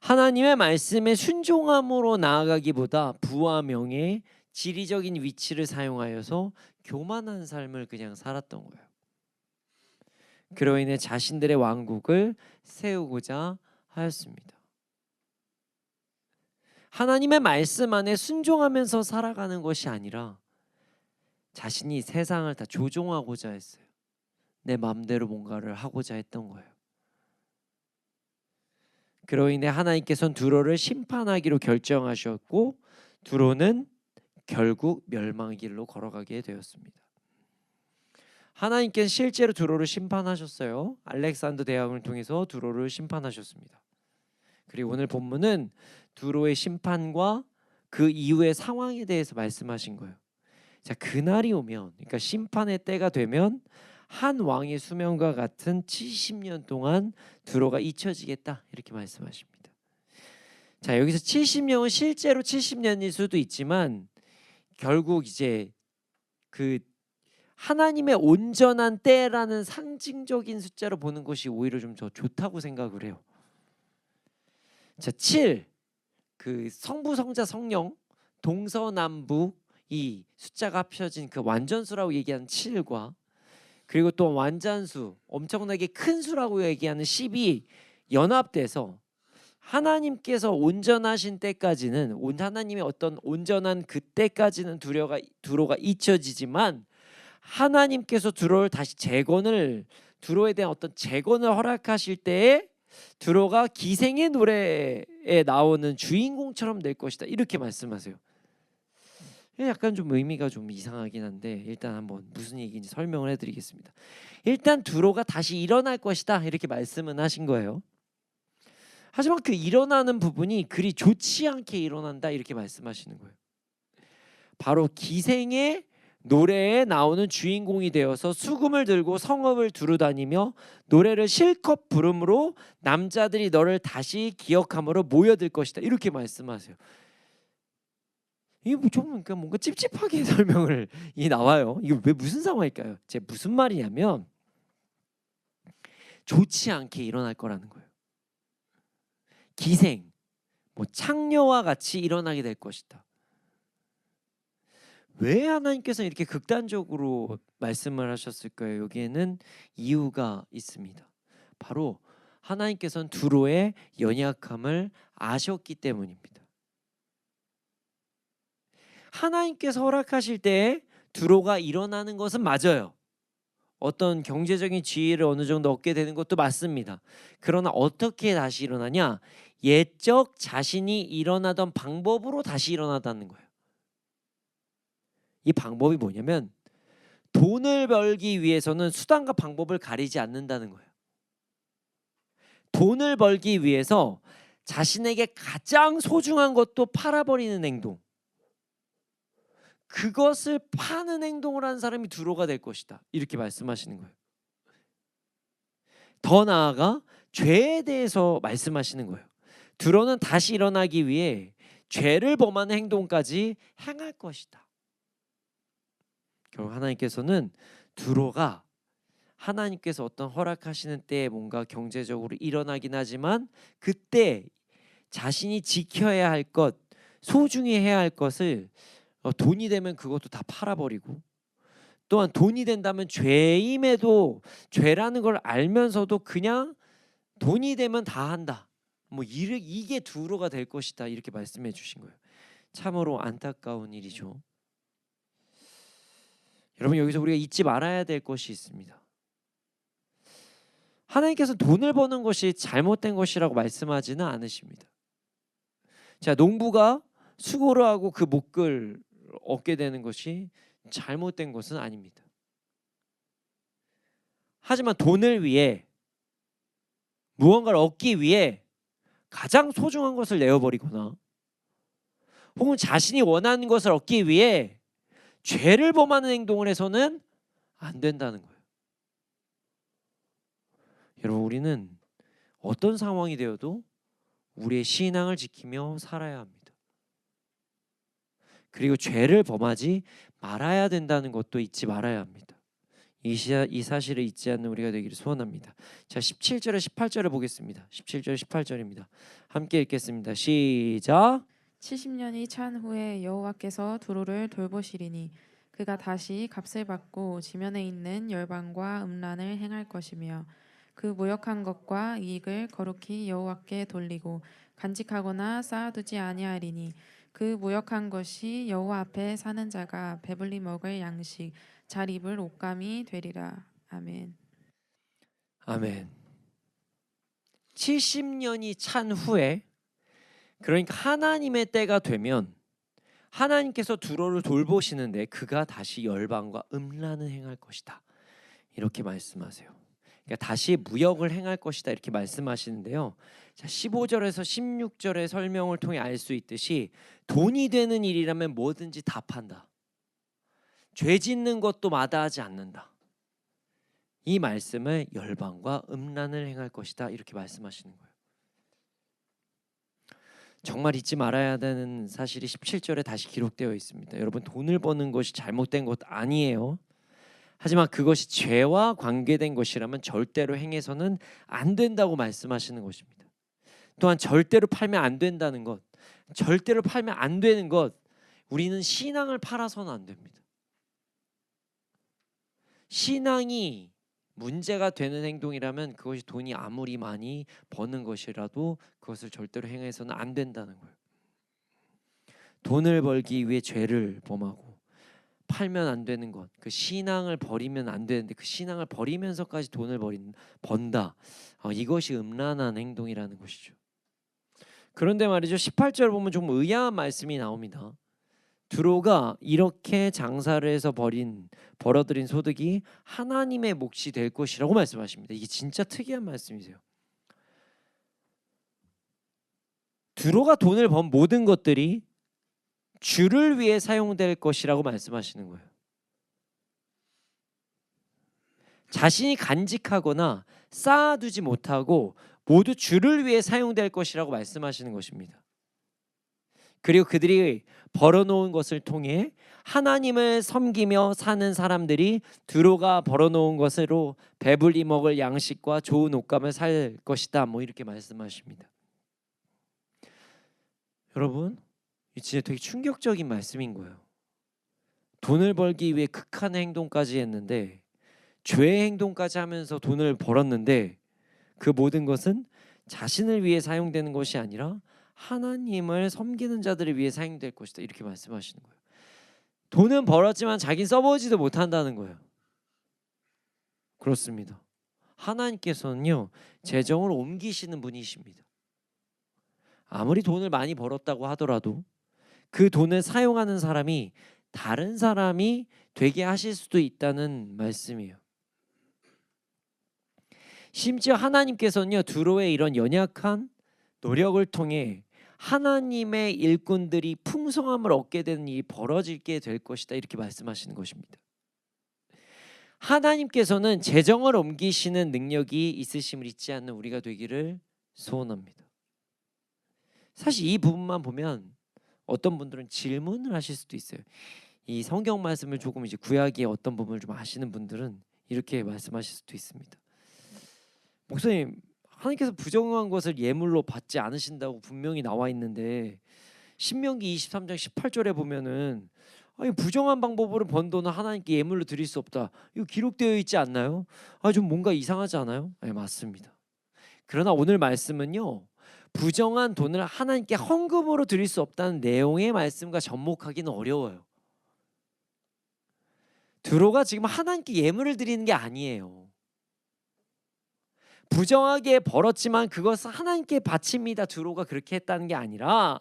Speaker 3: 하나님의 말씀에 순종함으로 나아가기보다 부와 명예, 지리적인 위치를 사용하여서 교만한 삶을 그냥 살았던 거예요. 그로 인해 자신들의 왕국을 세우고자 하였습니다. 하나님의 말씀 안에 순종하면서 살아가는 것이 아니라 자신이 세상을 다 조종하고자 했어요. 내 마음대로 뭔가를 하고자 했던 거예요. 그로 인해 하나님께서는 두로를 심판하기로 결정하셨고, 두로는 결국 멸망의 길로 걸어가게 되었습니다. 하나님께서 실제로 두로를 심판하셨어요. 알렉산더 대왕을 통해서 두로를 심판하셨습니다. 그리고 오늘 본문은 두로의 심판과 그 이후의 상황에 대해서 말씀하신 거예요. 자, 그날이 오면, 그러니까 심판의 때가 되면 한 왕의 수명과 같은 70년 동안 두로가 잊혀지겠다 이렇게 말씀하십니다. 자, 여기서 70년은 실제로 70년일 수도 있지만 결국 이제 그 하나님의 온전한 때라는 상징적인 숫자로 보는 것이 오히려 좀 더 좋다고 생각을 해요. 자, 7, 그 성부, 성자, 성령, 동서남북 이 숫자가 합쳐진 그 완전수라고 얘기하는 7과 그리고 또 완전수, 엄청나게 큰 수라고 얘기하는 10이 연합돼서 하나님께서 온전하신 때까지는 하나님의 어떤 온전한 그때까지는 두로가 잊혀지지만 하나님께서 두로를 다시 두로에 대한 어떤 재건을 허락하실 때에 두로가 기생의 노래에 나오는 주인공처럼 될 것이다 이렇게 말씀하세요. 약간 좀 의미가 좀 이상하긴 한데 일단 한번 무슨 얘기인지 설명을 해드리겠습니다. 일단 두로가 다시 일어날 것이다 이렇게 말씀은 하신 거예요. 하지만 그 일어나는 부분이 그리 좋지 않게 일어난다 이렇게 말씀하시는 거예요. 바로 기생의 노래에 나오는 주인공이 되어서 수금을 들고 성읍을 두루다니며 노래를 실컷 부름으로 남자들이 너를 다시 기억함으로 모여들 것이다 이렇게 말씀하세요. 이게 좀 그러니까 뭔가 찝찝하게 설명을 나와요. 이게 왜 무슨 상황일까요? 제가 무슨 말이냐면 좋지 않게 일어날 거라는 거예요. 기생, 창녀와 같이 일어나게 될 것이다. 왜 하나님께서 이렇게 극단적으로 말씀을 하셨을까요? 여기에는 이유가 있습니다. 바로 하나님께서는 두로의 연약함을 아셨기 때문입니다. 하나님께서 허락하실 때 두로가 일어나는 것은 맞아요. 어떤 경제적인 지위를 어느 정도 얻게 되는 것도 맞습니다. 그러나 어떻게 다시 일어나냐? 옛적 자신이 일어나던 방법으로 다시 일어나다는 거예요. 이 방법이 뭐냐면 돈을 벌기 위해서는 수단과 방법을 가리지 않는다는 거예요. 돈을 벌기 위해서 자신에게 가장 소중한 것도 팔아버리는 행동, 그것을 파는 행동을 하는 사람이 두로가 될 것이다 이렇게 말씀하시는 거예요. 더 나아가 죄에 대해서 말씀하시는 거예요. 두로는 다시 일어나기 위해 죄를 범하는 행동까지 행할 것이다. 결국 하나님께서는 두로가 하나님께서 어떤 허락하시는 때에 뭔가 경제적으로 일어나긴 하지만 그때 자신이 지켜야 할 것, 소중히 해야 할 것을 돈이 되면 그것도 다 팔아버리고, 또한 돈이 된다면 죄임에도 죄라는 걸 알면서도 그냥 돈이 되면 다 한다. 이게 두로가 될 것이다 이렇게 말씀해 주신 거예요. 참으로 안타까운 일이죠. 여러분, 여기서 우리가 잊지 말아야 될 것이 있습니다. 하나님께서 돈을 버는 것이 잘못된 것이라고 말씀하지는 않으십니다. 자, 농부가 수고를 하고 그 목을 얻게 되는 것이 잘못된 것은 아닙니다. 하지만 돈을 위해, 무언가를 얻기 위해 가장 소중한 것을 내어버리거나 혹은 자신이 원하는 것을 얻기 위해 죄를 범하는 행동을 해서는 안 된다는 거예요. 여러분, 우리는 어떤 상황이 되어도 우리의 신앙을 지키며 살아야 합니다. 그리고 죄를 범하지 말아야 된다는 것도 잊지 말아야 합니다. 이 사실을 잊지 않는 우리가 되기를 소원합니다. 자, 17절에 18절을 보겠습니다. 17절 18절입니다. 함께 읽겠습니다. 시작.
Speaker 4: 70년이 찬 후에 여호와께서 두로를 돌보시리니 그가 다시 값을 받고 지면에 있는 열방과 음란을 행할 것이며 그 무역한 것과 이익을 거룩히 여호와께 돌리고 간직하거나 쌓아두지 아니하리니 그 무역한 것이 여호와 앞에 사는 자가 배불리 먹을 양식, 잘 입을 옷감이 되리라. 아멘.
Speaker 3: 아멘. 70년이 찬 후에, 그러니까 하나님의 때가 되면 하나님께서 두로를 돌보시는데 그가 다시 열방과 음란을 행할 것이다 이렇게 말씀하세요. 그러니까 다시 무역을 행할 것이다 이렇게 말씀하시는데요. 자, 15절에서 16절의 설명을 통해 알 수 있듯이 돈이 되는 일이라면 뭐든지 다 판다. 죄 짓는 것도 마다하지 않는다. 이 말씀을 열방과 음란을 행할 것이다 이렇게 말씀하시는 거예요. 정말 잊지 말아야 되는 사실이 17절에 다시 기록되어 있습니다. 여러분, 돈을 버는 것이 잘못된 것 아니에요. 하지만 그것이 죄와 관계된 것이라면 절대로 행해서는 안 된다고 말씀하시는 것입니다. 또한 절대로 팔면 안 된다는 것, 절대로 팔면 안 되는 것, 우리는 신앙을 팔아서는 안 됩니다. 신앙이 문제가 되는 행동이라면 그것이 돈이 아무리 많이 버는 것이라도 그것을 절대로 행해서는 안 된다는 거예요. 돈을 벌기 위해 죄를 범하고 팔면 안 되는 것, 그 신앙을 버리면 안 되는데 그 신앙을 버리면서까지 돈을 번다. 이것이 음란한 행동이라는 것이죠. 그런데 말이죠, 18절 보면 좀 의아한 말씀이 나옵니다. 두로가 이렇게 장사를 해서 벌어들인 소득이 하나님의 몫이 될 것이라고 말씀하십니다. 이게 진짜 특이한 말씀이세요. 두로가 돈을 번 모든 것들이 주를 위해 사용될 것이라고 말씀하시는 거예요. 자신이 간직하거나 쌓아두지 못하고 모두 주를 위해 사용될 것이라고 말씀하시는 것입니다. 그리고 그들이 벌어놓은 것을 통해 하나님을 섬기며 사는 사람들이 두로가 벌어놓은 것으로 배불리 먹을 양식과 좋은 옷감을 살 것이다. 뭐 이렇게 말씀하십니다. 여러분, 이 진짜 되게 충격적인 말씀인 거예요. 돈을 벌기 위해 극한의 행동까지 했는데, 죄의 행동까지 하면서 돈을 벌었는데, 그 모든 것은 자신을 위해 사용되는 것이 아니라 하나님을 섬기는 자들을 위해 사용될 것이다. 이렇게 말씀하시는 거예요. 돈은 벌었지만 자기는 써보지도 못한다는 거예요. 그렇습니다. 하나님께서는요, 재정을 옮기시는 분이십니다. 아무리 돈을 많이 벌었다고 하더라도 그 돈을 사용하는 사람이 다른 사람이 되게 하실 수도 있다는 말씀이에요. 심지어 하나님께서는요, 두로의 이런 연약한 노력을 통해 하나님의 일꾼들이 풍성함을 얻게 되는 일이 벌어지게 될 것이다. 이렇게 말씀하시는 것입니다. 하나님께서는 재정을 옮기시는 능력이 있으심을 잊지 않는 우리가 되기를 소원합니다. 사실 이 부분만 보면 어떤 분들은 질문을 하실 수도 있어요. 이 성경 말씀을 조금 이제 구약의 어떤 부분을 좀 아시는 분들은 이렇게 말씀하실 수도 있습니다. 목사님, 하나님께서 부정한 것을 예물로 받지 않으신다고 분명히 나와 있는데 신명기 23장 18절에 보면은 아니, 부정한 방법으로 번 돈은 하나님께 예물로 드릴 수 없다. 이거 기록되어 있지 않나요? 좀 뭔가 이상하지 않아요? 네, 맞습니다. 그러나 오늘 말씀은요, 부정한 돈을 하나님께 헌금으로 드릴 수 없다는 내용의 말씀과 접목하기는 어려워요. 두로가 지금 하나님께 예물을 드리는 게 아니에요. 부정하게 벌었지만 그것은 하나님께 바칩니다. 두로가 그렇게 했다는 게 아니라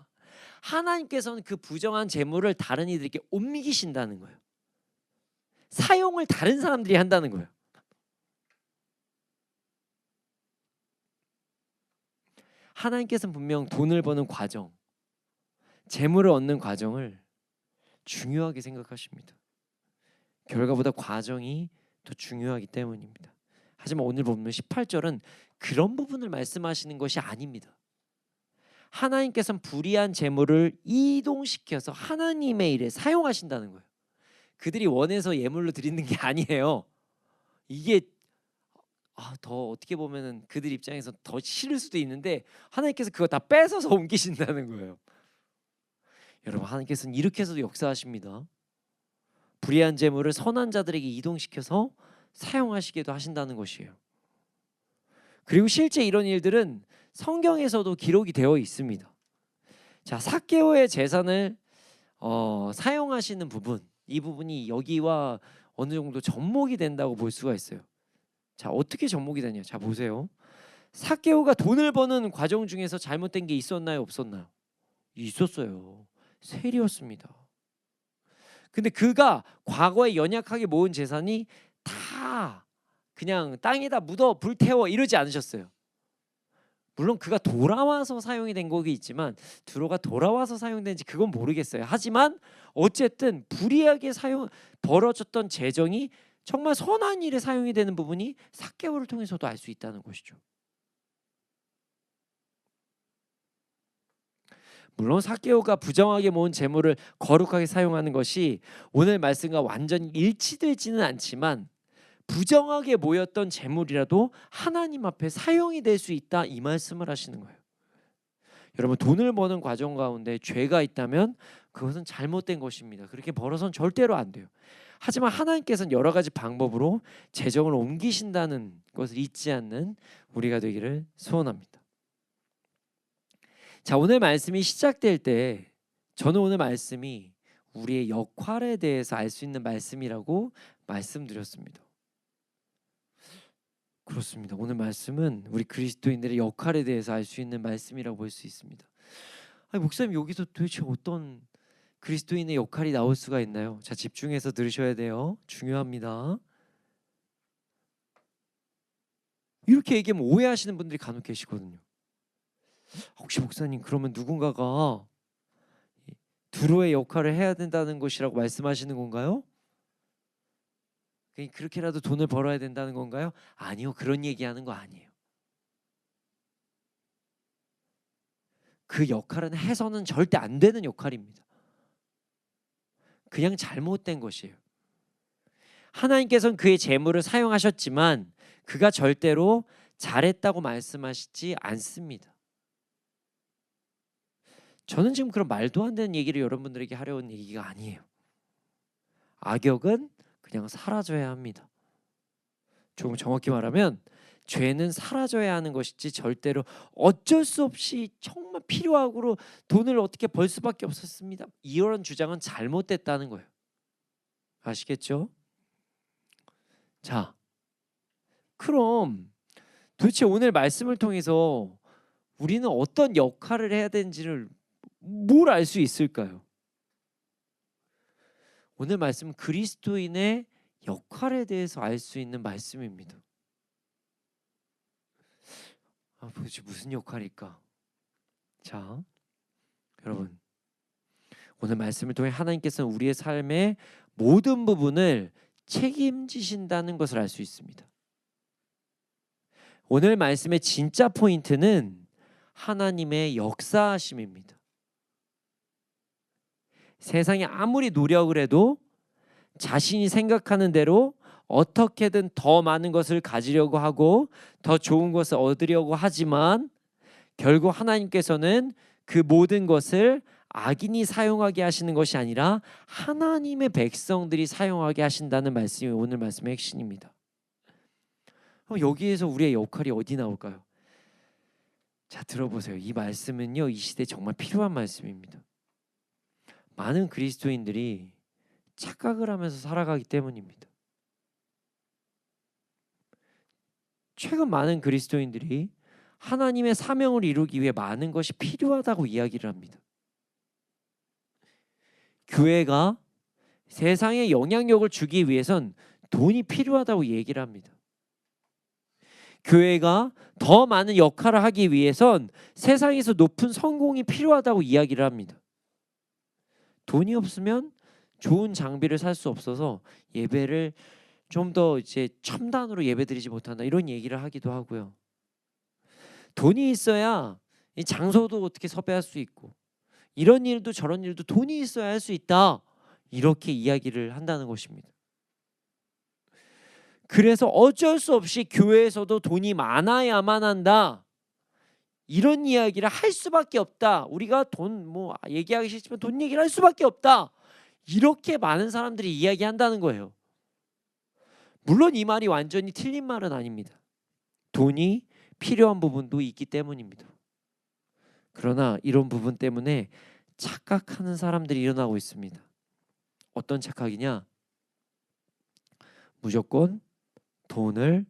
Speaker 3: 하나님께서는 그 부정한 재물을 다른 이들에게 옮기신다는 거예요. 사용을 다른 사람들이 한다는 거예요. 하나님께서는 분명 돈을 버는 과정, 재물을 얻는 과정을 중요하게 생각하십니다. 결과보다 과정이 더 중요하기 때문입니다. 하지만 오늘 보면 18절은 그런 부분을 말씀하시는 것이 아닙니다. 하나님께서는 불의한 재물을 이동시켜서 하나님의 일에 사용하신다는 거예요. 그들이 원해서 예물로 드리는 게 아니에요. 이게 더 어떻게 보면은 그들 입장에서 더 싫을 수도 있는데 하나님께서 그거 다 뺏어서 옮기신다는 거예요. 여러분, 하나님께서는 이렇게 해서도 역사하십니다. 불의한 재물을 선한 자들에게 이동시켜서 사용하시기도 하신다는 것이에요. 그리고 실제 이런 일들은 성경에서도 기록이 되어 있습니다. 자, 삭개오의 재산을 사용하시는 부분, 이 부분이 여기와 어느 정도 접목이 된다고 볼 수가 있어요. 자, 어떻게 접목이 되냐? 자, 보세요. 삭개오가 돈을 버는 과정 중에서 잘못된 게 있었나요, 없었나요? 있었어요. 세리였습니다. 근데 그가 과거에 연약하게 모은 재산이 다 그냥 땅에다 묻어 불태워 이러지 않으셨어요. 물론 그가 돌아와서 사용이 된 곡이 있지만 두로가 돌아와서 사용된지 그건 모르겠어요. 하지만 어쨌든 불이하게 벌어졌던 재정이 정말 선한 일에 사용이 되는 부분이 삭개오를 통해서도 알 수 있다는 것이죠. 물론 삭개오가 부정하게 모은 재물을 거룩하게 사용하는 것이 오늘 말씀과 완전히 일치되지는 않지만 부정하게 모였던 재물이라도 하나님 앞에 사용이 될 수 있다, 이 말씀을 하시는 거예요. 여러분, 돈을 버는 과정 가운데 죄가 있다면 그것은 잘못된 것입니다. 그렇게 벌어서는 절대로 안 돼요. 하지만 하나님께서는 여러 가지 방법으로 재정을 옮기신다는 것을 잊지 않는 우리가 되기를 소원합니다. 자, 오늘 말씀이 시작될 때 저는 오늘 말씀이 우리의 역할에 대해서 알 수 있는 말씀이라고 말씀드렸습니다. 그렇습니다. 오늘 말씀은 우리 그리스도인들의 역할에 대해서 알 수 있는 말씀이라고 볼 수 있습니다. 아니, 목사님, 여기서 도대체 어떤 그리스도인의 역할이 나올 수가 있나요? 자, 집중해서 들으셔야 돼요. 중요합니다. 이렇게 얘기하면 오해하시는 분들이 간혹 계시거든요. 혹시 목사님 그러면 누군가가 두로의 역할을 해야 된다는 것이라고 말씀하시는 건가요? 그렇게라도 돈을 벌어야 된다는 건가요? 아니요, 그런 얘기하는 거 아니에요. 그 역할은 해서는 절대 안 되는 역할입니다. 그냥 잘못된 것이에요. 하나님께서는 그의 재물을 사용하셨지만 그가 절대로 잘했다고 말씀하시지 않습니다. 저는 지금 그런 말도 안 되는 얘기를 여러분들에게 하려는 얘기가 아니에요. 악역은 그냥 사라져야 합니다. 조금 정확히 말하면 죄는 사라져야 하는 것이지 절대로 어쩔 수 없이 정말 필요하고 돈을 어떻게 벌 수밖에 없었습니다, 이런 주장은 잘못됐다는 거예요. 아시겠죠? 자, 그럼 도대체 오늘 말씀을 통해서 우리는 어떤 역할을 해야 되는지를 뭘 알 수 있을까요? 오늘 말씀은 그리스도인의 역할에 대해서 알 수 있는 말씀입니다. 도대체 무슨 역할일까? 자, 여러분, 오늘 말씀을 통해 하나님께서는 우리의 삶의 모든 부분을 책임지신다는 것을 알 수 있습니다. 오늘 말씀의 진짜 포인트는 하나님의 역사하심입니다. 세상이 아무리 노력을 해도 자신이 생각하는 대로 어떻게든 더 많은 것을 가지려고 하고 더 좋은 것을 얻으려고 하지만 결국 하나님께서는 그 모든 것을 악인이 사용하게 하시는 것이 아니라 하나님의 백성들이 사용하게 하신다는 말씀이 오늘 말씀의 핵심입니다. 그럼 여기에서 우리의 역할이 어디 나올까요? 자, 들어보세요. 이 말씀은요, 이 시대에 정말 필요한 말씀입니다. 많은 그리스도인들이 착각을 하면서 살아가기 때문입니다. 최근 많은 그리스도인들이 하나님의 사명을 이루기 위해 많은 것이 필요하다고 이야기를 합니다. 교회가 세상에 영향력을 주기 위해선 돈이 필요하다고 얘기를 합니다. 교회가 더 많은 역할을 하기 위해선 세상에서 높은 성공이 필요하다고 이야기를 합니다. 돈이 없으면 좋은 장비를 살 수 없어서 예배를 좀 더 이제 첨단으로 예배드리지 못한다, 이런 얘기를 하기도 하고요. 돈이 있어야 이 장소도 어떻게 섭외할 수 있고 이런 일도 저런 일도 돈이 있어야 할 수 있다, 이렇게 이야기를 한다는 것입니다. 그래서 어쩔 수 없이 교회에서도 돈이 많아야만 한다, 이런 이야기를 할 수밖에 없다. 우리가 돈 얘기하기 싫지만 돈 얘기를 할 수밖에 없다, 이렇게 많은 사람들이 이야기한다는 거예요. 물론 이 말이 완전히 틀린 말은 아닙니다. 돈이 필요한 부분도 있기 때문입니다. 그러나 이런 부분 때문에 착각하는 사람들이 일어나고 있습니다. 어떤 착각이냐? 무조건 돈을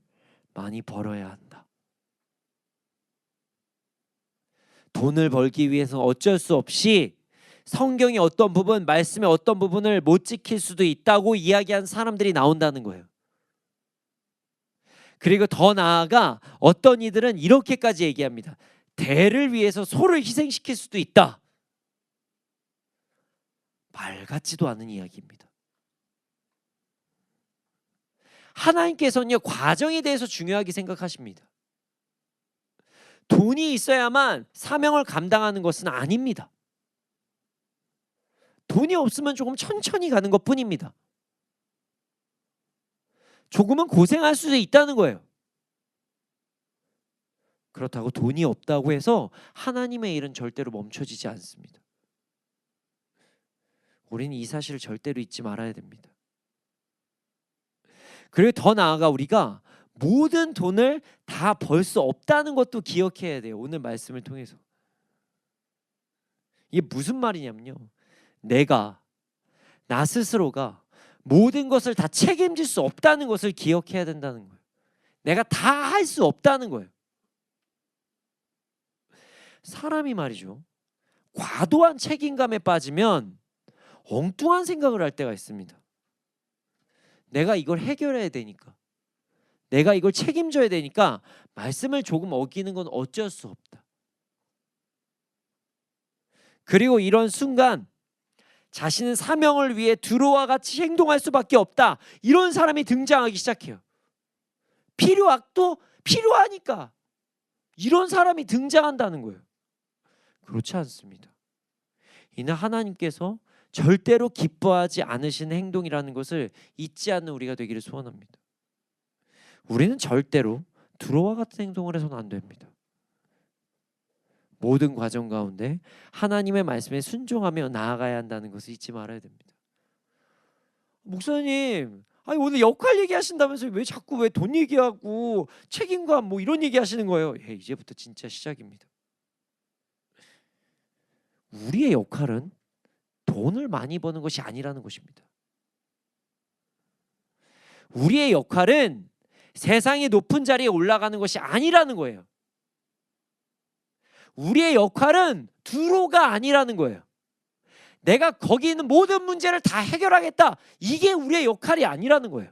Speaker 3: 많이 벌어야 한다. 돈을 벌기 위해서 어쩔 수 없이 성경의 어떤 부분, 말씀의 어떤 부분을 못 지킬 수도 있다고 이야기한 사람들이 나온다는 거예요. 그리고 더 나아가 어떤 이들은 이렇게까지 얘기합니다. 대를 위해서 소를 희생시킬 수도 있다. 말 같지도 않은 이야기입니다. 하나님께서는요, 과정에 대해서 중요하게 생각하십니다. 돈이 있어야만 사명을 감당하는 것은 아닙니다. 돈이 없으면 조금 천천히 가는 것뿐입니다. 조금은 고생할 수도 있다는 거예요. 그렇다고 돈이 없다고 해서 하나님의 일은 절대로 멈춰지지 않습니다. 우리는 이 사실을 절대로 잊지 말아야 됩니다. 그리고 더 나아가 우리가 모든 돈을 다 벌 수 없다는 것도 기억해야 돼요. 오늘 말씀을 통해서. 이게 무슨 말이냐면요, 나 스스로가 모든 것을 다 책임질 수 없다는 것을 기억해야 된다는 거예요. 내가 다 할 수 없다는 거예요. 사람이 말이죠, 과도한 책임감에 빠지면 엉뚱한 생각을 할 때가 있습니다. 내가 이걸 해결해야 되니까, 내가 이걸 책임져야 되니까 말씀을 조금 어기는 건 어쩔 수 없다. 그리고 이런 순간 자신은 사명을 위해 두로와 같이 행동할 수밖에 없다, 이런 사람이 등장하기 시작해요. 필요악도 필요하니까 이런 사람이 등장한다는 거예요. 그렇지 않습니다. 이는 하나님께서 절대로 기뻐하지 않으시는 행동이라는 것을 잊지 않는 우리가 되기를 소원합니다. 우리는 절대로 두로와 같은 행동을 해서는 안 됩니다. 모든 과정 가운데 하나님의 말씀에 순종하며 나아가야 한다는 것을 잊지 말아야 됩니다. 목사님, 아니 오늘 역할 얘기하신다면서 왜 자꾸 왜 돈 얘기하고 책임감 뭐 이런 얘기하시는 거예요? 예, 이제부터 진짜 시작입니다. 우리의 역할은 돈을 많이 버는 것이 아니라는 것입니다. 우리의 역할은 세상의 높은 자리에 올라가는 것이 아니라는 거예요. 우리의 역할은 두로가 아니라는 거예요. 내가 거기 있는 모든 문제를 다 해결하겠다, 이게 우리의 역할이 아니라는 거예요.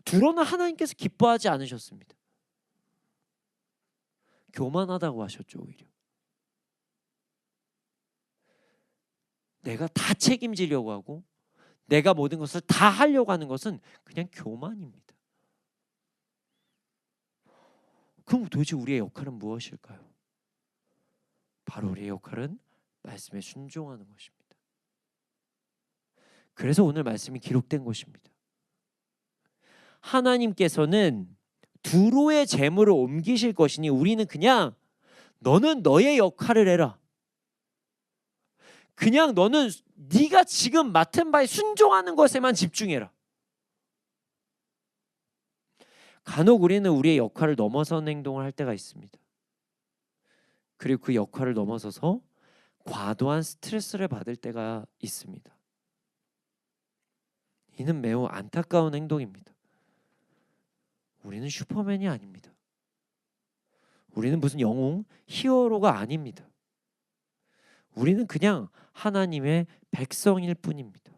Speaker 3: 두로는 하나님께서 기뻐하지 않으셨습니다. 교만하다고 하셨죠. 오히려 내가 다 책임지려고 하고 내가 모든 것을 다 하려고 하는 것은 그냥 교만입니다. 그럼 도대체 우리의 역할은 무엇일까요? 바로 우리의 역할은 말씀에 순종하는 것입니다. 그래서 오늘 말씀이 기록된 것입니다. 하나님께서는 두로의 재물을 옮기실 것이니 우리는 그냥 너는 너의 역할을 해라, 그냥 너는 네가 지금 맡은 바에 순종하는 것에만 집중해라. 간혹 우리는 우리의 역할을 넘어선 행동을 할 때가 있습니다. 그리고 그 역할을 넘어서서 과도한 스트레스를 받을 때가 있습니다. 이는 매우 안타까운 행동입니다. 우리는 슈퍼맨이 아닙니다. 우리는 무슨 영웅 히어로가 아닙니다. 우리는 그냥 하나님의 백성일 뿐입니다.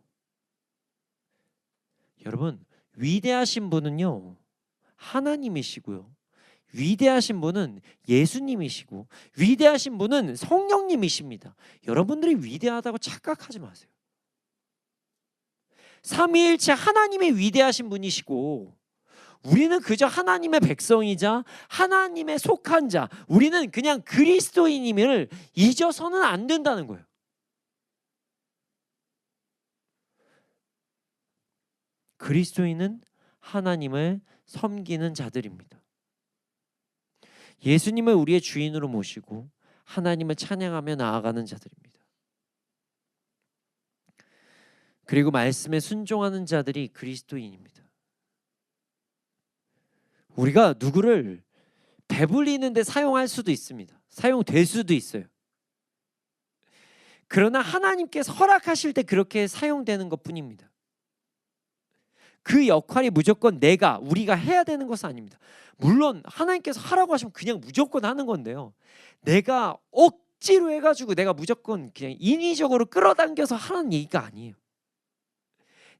Speaker 3: 여러분, 위대하신 분은요 하나님이시고요, 위대하신 분은 예수님이시고, 위대하신 분은 성령님이십니다. 여러분들이 위대하다고 착각하지 마세요. 삼위일체 하나님이 위대하신 분이시고, 우리는 그저 하나님의 백성이자 하나님의 속한 자, 우리는 그냥 그리스도인임을 잊어서는 안 된다는 거예요. 그리스도인은 하나님을 섬기는 자들입니다. 예수님을 우리의 주인으로 모시고 하나님을 찬양하며 나아가는 자들입니다. 그리고 말씀에 순종하는 자들이 그리스도인입니다. 우리가 누구를 배불리는 데 사용할 수도 있습니다. 사용될 수도 있어요. 그러나 하나님께서 허락하실 때 그렇게 사용되는 것뿐입니다. 그 역할이 무조건 우리가 해야 되는 것은 아닙니다. 물론 하나님께서 하라고 하시면 그냥 무조건 하는 건데요, 내가 억지로 해가지고 내가 무조건 그냥 인위적으로 끌어당겨서 하는 얘기가 아니에요.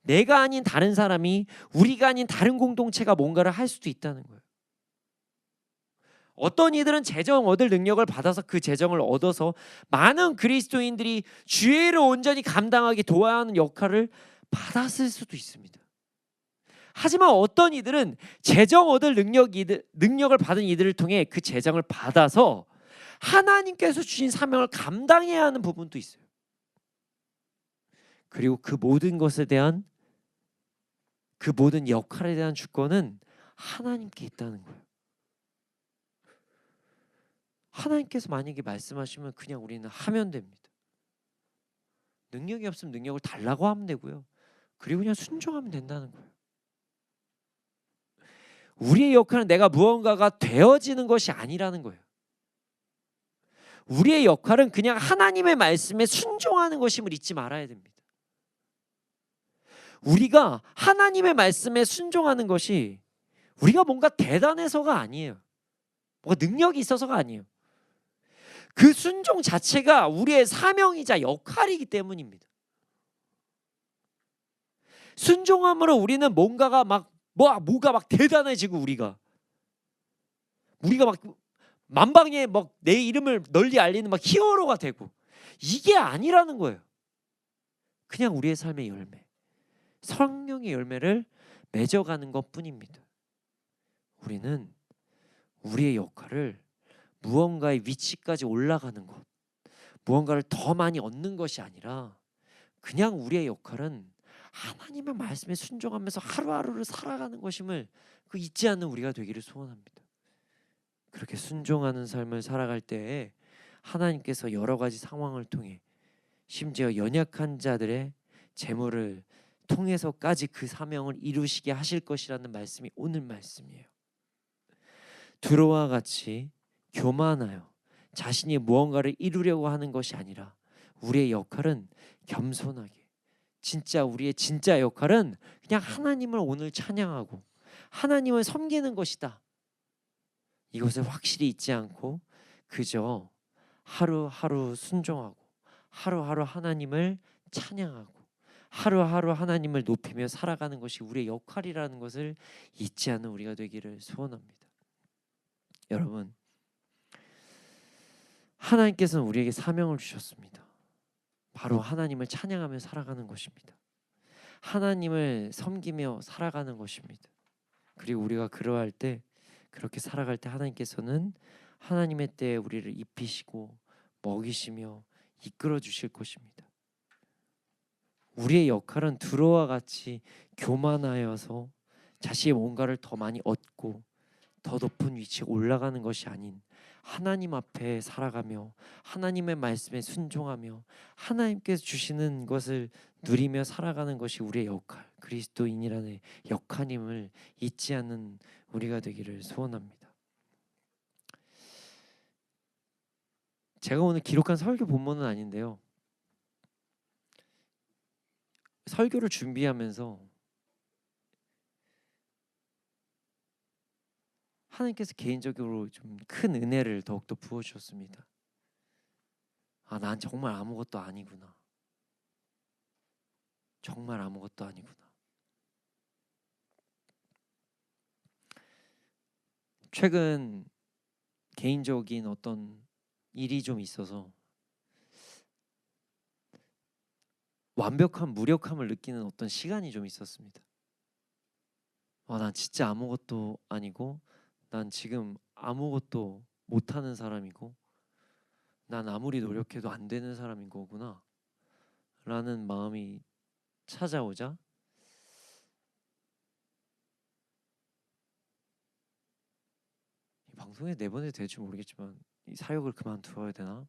Speaker 3: 내가 아닌 다른 사람이, 우리가 아닌 다른 공동체가 뭔가를 할 수도 있다는 거예요. 어떤 이들은 재정 얻을 능력을 받아서 그 재정을 얻어서 많은 그리스도인들이 주의를 온전히 감당하게 도와야 하는 역할을 받았을 수도 있습니다. 하지만 어떤 이들은 재정 얻을 능력을 받은 이들을 통해 그 재정을 받아서 하나님께서 주신 사명을 감당해야 하는 부분도 있어요. 그리고 그 모든 것에 대한, 그 모든 역할에 대한 주권은 하나님께 있다는 거예요. 하나님께서 만약에 말씀하시면 그냥 우리는 하면 됩니다. 능력이 없으면 능력을 달라고 하면 되고요, 그리고 그냥 순종하면 된다는 거예요. 우리의 역할은 내가 무언가가 되어지는 것이 아니라는 거예요. 우리의 역할은 그냥 하나님의 말씀에 순종하는 것임을 잊지 말아야 됩니다. 우리가 하나님의 말씀에 순종하는 것이 우리가 뭔가 대단해서가 아니에요. 뭔가 능력이 있어서가 아니에요. 그 순종 자체가 우리의 사명이자 역할이기 때문입니다. 순종함으로 우리는 뭐가 막 대단해지고 우리가 만방에 막 내 이름을 널리 알리는 막 히어로가 되고, 이게 아니라는 거예요. 그냥 우리의 삶의 열매, 성령의 열매를 맺어가는 것뿐입니다. 우리는 우리의 역할을 무언가의 위치까지 올라가는 것, 무언가를 더 많이 얻는 것이 아니라 그냥 우리의 역할은 하나님의 말씀에 순종하면서 하루하루를 살아가는 것임을 그 잊지 않는 우리가 되기를 소원합니다. 그렇게 순종하는 삶을 살아갈 때에 하나님께서 여러 가지 상황을 통해 심지어 연약한 자들의 재물을 통해서까지 그 사명을 이루시게 하실 것이라는 말씀이 오늘 말씀이에요. 두로와 같이 교만하여 자신이 무언가를 이루려고 하는 것이 아니라 우리의 역할은 겸손하게, 진짜 우리의 진짜 역할은 그냥 하나님을 오늘 찬양하고 하나님을 섬기는 것이다. 이것을 확실히 잊지 않고 그저 하루하루 순종하고 하루하루 하나님을 찬양하고 하루하루 하나님을 높이며 살아가는 것이 우리의 역할이라는 것을 잊지 않는 우리가 되기를 소원합니다. 여러분, 하나님께서는 우리에게 사명을 주셨습니다. 바로 하나님을 찬양하며 살아가는 것입니다. 하나님을 섬기며 살아가는 것입니다. 그리고 우리가 그러할 때, 그렇게 살아갈 때 하나님께서는 하나님의 때에 우리를 입히시고 먹이시며 이끌어 주실 것입니다. 우리의 역할은 두로와 같이 교만하여서 자신의 뭔가를 더 많이 얻고 더 높은 위치에 올라가는 것이 아닌 하나님 앞에 살아가며 하나님의 말씀에 순종하며 하나님께서 주시는 것을 누리며 살아가는 것이 우리의 역할, 그리스도인이라는 역할임을 잊지 않는 우리가 되기를 소원합니다. 제가 오늘 기록한 설교 본문은 아닌데요, 설교를 준비하면서 하나님께서 개인적으로 좀 큰 은혜를 더욱더 부어주셨습니다. 아, 난 정말 아무것도 아니구나. 정말 아무것도 아니구나. 최근 개인적인 어떤 일이 좀 있어서 완벽한 무력함을 느끼는 어떤 시간이 좀 있었습니다. 난 진짜 아무것도 아니고, 난 지금 아무것도 못하는 사람이고, 난 아무리 노력해도 안 되는 사람인 거구나 라는 마음이 찾아오자 이 방송에 내보내도 될지 모르겠지만 이 사역을 그만두어야 되나?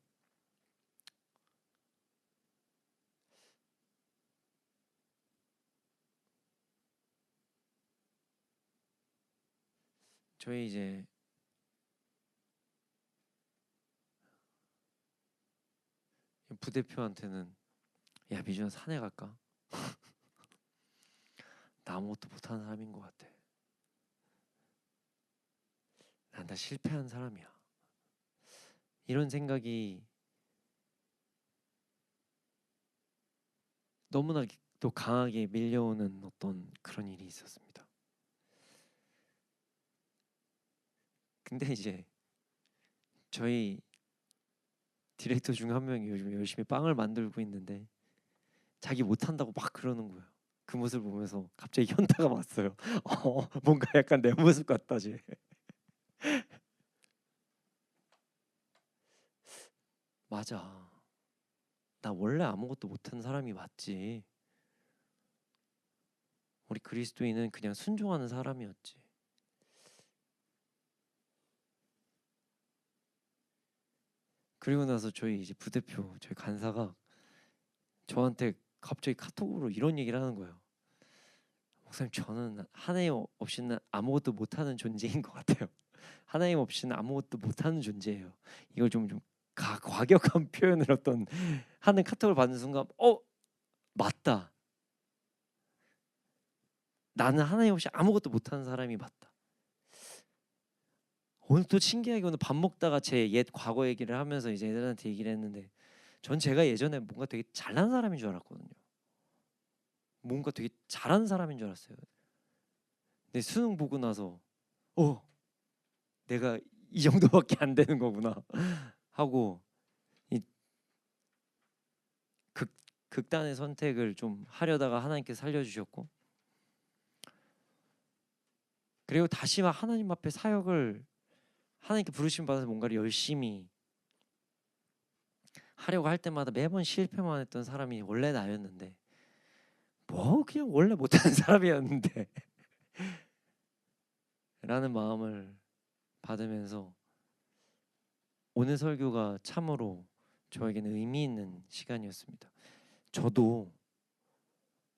Speaker 3: 저희 이제 부대표한테는, 야, 미준아, 산에 갈까? 나 아무것도 못하는 사람인 것 같아. 난 다 실패한 사람이야. 이런 생각이 너무나 또 강하게 밀려오는 어떤 그런 일이 있었습니다. 근데 이제 저희 디렉터 중 한 명이 요즘 열심히 빵을 만들고 있는데 자기 못한다고 막 그러는 거예요. 그 모습을 보면서 갑자기 현타가 왔어요. 뭔가 약간 내 모습 같다 쟤. 맞아. 나 원래 아무것도 못하는 사람이 맞지. 우리 그리스도인은 그냥 순종하는 사람이었지. 그리고 나서 저희 이제 부대표, 저희 간사가 저한테 갑자기 카톡으로 이런 얘기를 하는 거예요. 목사님, 저는 하나님 없이는 아무것도 못하는 존재인 것 같아요. 하나님 없이는 아무것도 못하는 존재예요. 이걸 좀 과격한 표현을 어떤 하는 카톡을 받는 순간, 맞다. 나는 하나님 없이 아무것도 못하는 사람이 맞다. 오늘 또 신기하게 오늘 밥 먹다가 제 옛 과거 얘기를 하면서 이제 애들한테 얘기를 했는데, 전 제가 예전에 뭔가 되게 잘난 사람인 줄 알았거든요. 뭔가 되게 잘하는 사람인 줄 알았어요. 근데 수능 보고 나서 내가 이 정도밖에 안 되는 거구나 하고 이 극단의 선택을 좀 하려다가 하나님께서 살려주셨고, 그리고 다시 막 하나님 앞에 사역을 하나님께 부르심 받아서 뭔가를 열심히 하려고 할 때마다 매번 실패만 했던 사람이 원래 나였는데, 뭐 그냥 원래 못하는 사람이었는데 라는 마음을 받으면서 오늘 설교가 참으로 저에게는 의미 있는 시간이었습니다. 저도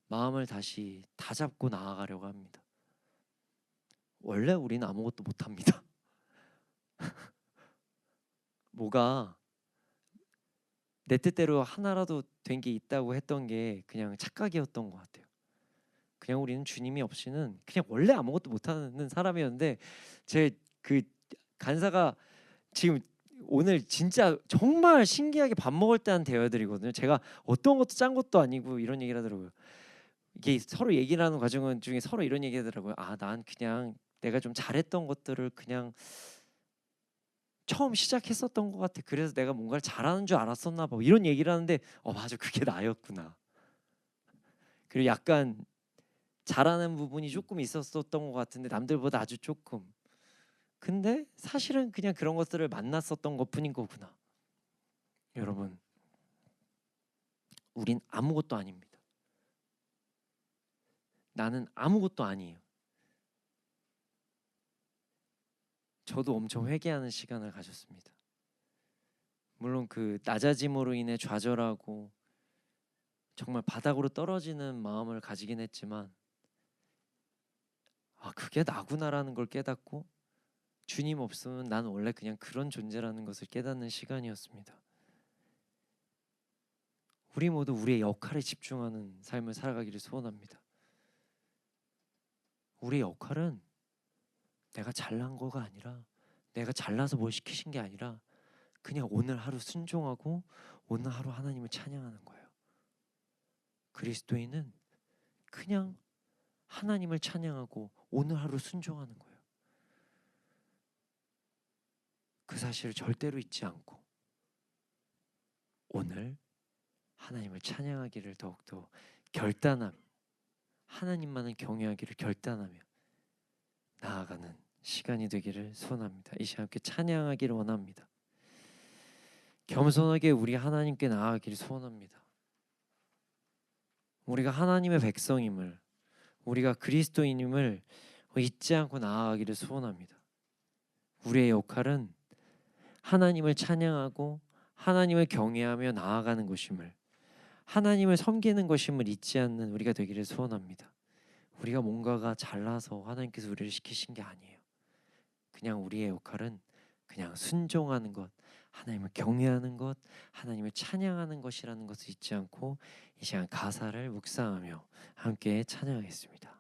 Speaker 3: 마음을 다시 다잡고 나아가려고 합니다. 원래 우리는 아무것도 못합니다. 뭐가 내 뜻대로 하나라도 된 게 있다고 했던 게 그냥 착각이었던 것 같아요. 그냥 우리는 주님이 없이는 그냥 원래 아무것도 못하는 사람이었는데, 제 그 간사가 지금 오늘 진짜 정말 신기하게 밥 먹을 때 한 대화들이거든요. 제가 어떤 것도 짠 것도 아니고 이런 얘기를 하더라고요. 이게 서로 얘기를 하는 과정 중에 서로 이런 얘기 하더라고요. 아, 난 그냥 내가 좀 잘했던 것들을 그냥 처음 시작했었던 것 같아. 그래서 내가 뭔가를 잘하는 줄 알았었나 봐. 이런 얘기를 하는데 맞아, 그게 나였구나. 그리고 약간 잘하는 부분이 조금 있었던 것 같은데 남들보다 아주 조금. 근데 사실은 그냥 그런 것들을 만났었던 것뿐인 거구나. 여러분, 우린 아무것도 아닙니다. 나는 아무것도 아니에요. 저도 엄청 회개하는 시간을 가졌습니다. 물론 그 낮아짐으로 인해 좌절하고 정말 바닥으로 떨어지는 마음을 가지긴 했지만, 그게 나구나라는 걸 깨닫고 주님 없으면 나는 원래 그냥 그런 존재라는 것을 깨닫는 시간이었습니다. 우리 모두 우리의 역할에 집중하는 삶을 살아가기를 소원합니다. 우리의 역할은 내가 잘난 거가 아니라, 내가 잘나서 뭘 시키신 게 아니라 그냥 오늘 하루 순종하고 오늘 하루 하나님을 찬양하는 거예요. 그리스도인은 그냥 하나님을 찬양하고 오늘 하루 순종하는 거예요. 그 사실을 절대로 잊지 않고 오늘 하나님을 찬양하기를 더욱더 결단하며, 하나님만을 경외하기를 결단하며 나아가는 시간이 되기를 소원합니다. 이 시간 함께 찬양하기를 원합니다. 겸손하게 우리 하나님께 나아가기를 소원합니다. 우리가 하나님의 백성임을, 우리가 그리스도인임을 잊지 않고 나아가기를 소원합니다. 우리의 역할은 하나님을 찬양하고 하나님을 경외하며 나아가는 것임을, 하나님을 섬기는 것임을 잊지 않는 우리가 되기를 소원합니다. 우리가 뭔가가 잘나서 하나님께서 우리를 시키신 게 아니에요. 그냥 우리의 역할은 그냥 순종하는 것, 하나님을 경외하는 것, 하나님을 찬양하는 것이라는 것을 잊지 않고 이 시간 가사를 묵상하며 함께 찬양하겠습니다.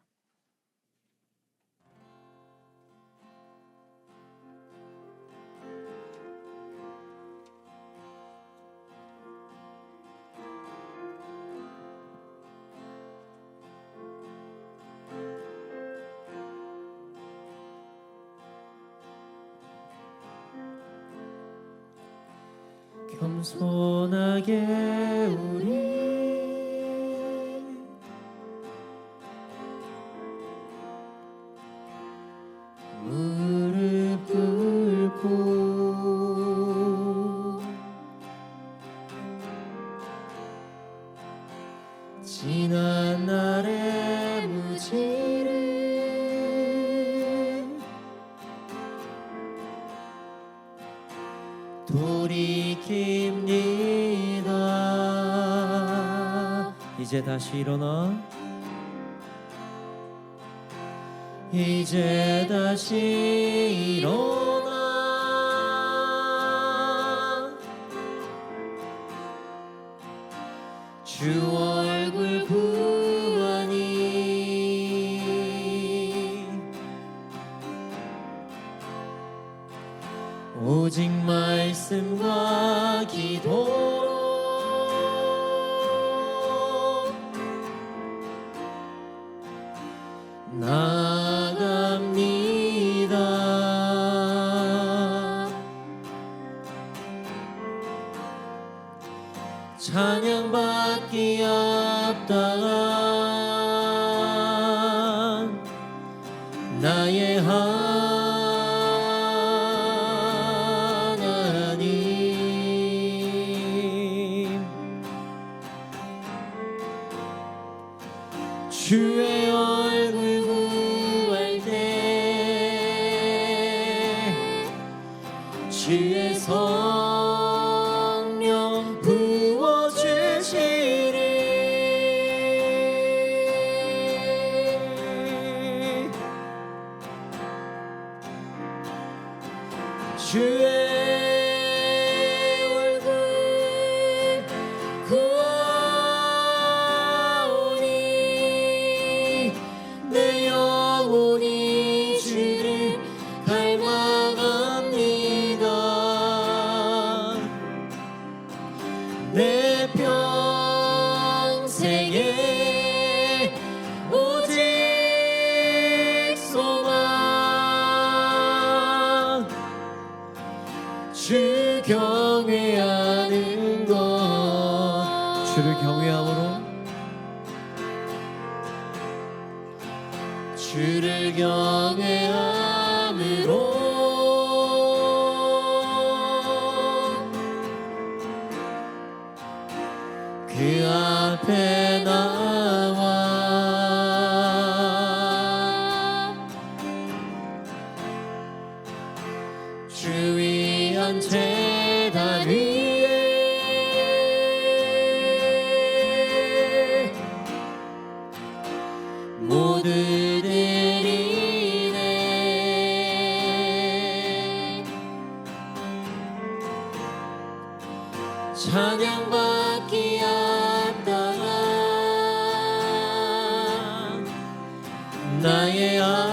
Speaker 3: 겸손하게 우리 무릎 꿇고 지난 날의 무지를 돌이킵니다. 이제 다시 일어나, 이제 다시 일어나 주 얼굴 구하니 오직 말씀과 기도로 나아갑니다. 찬양받기 합당한 나의 하나님, 주의 얼굴 구할 때 주의 성령 부어주시리. 주의 얼굴 구하오니 내 영혼이 주를 갈망합니다. 내 평생에 오직 소망 주 경외하는 것. 주를 경외함으로, 주를 경외함으로 그 앞에 나와 주 위한 제단 위에 모두 드리네. 찬양받기 합당한 나의 하나님,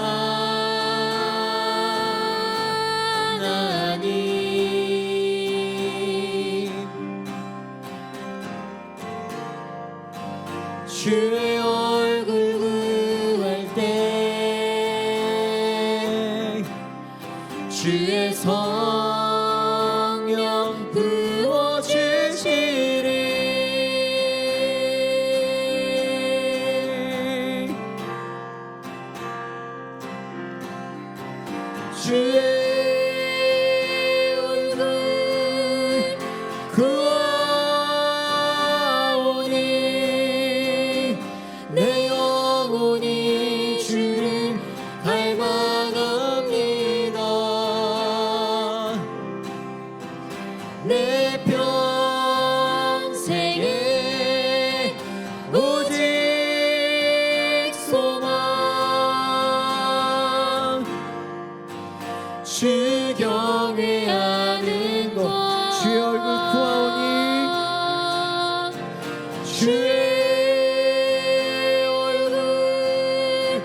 Speaker 3: 주의 얼굴 구할 때 주의 성령 부어주시리. 주의 얼굴 구하오니 내 영혼이 주를 갈망합니다. 내 평생에 오직 소망 주 경외하는 것. 주의 얼굴 구하오니 주의 얼굴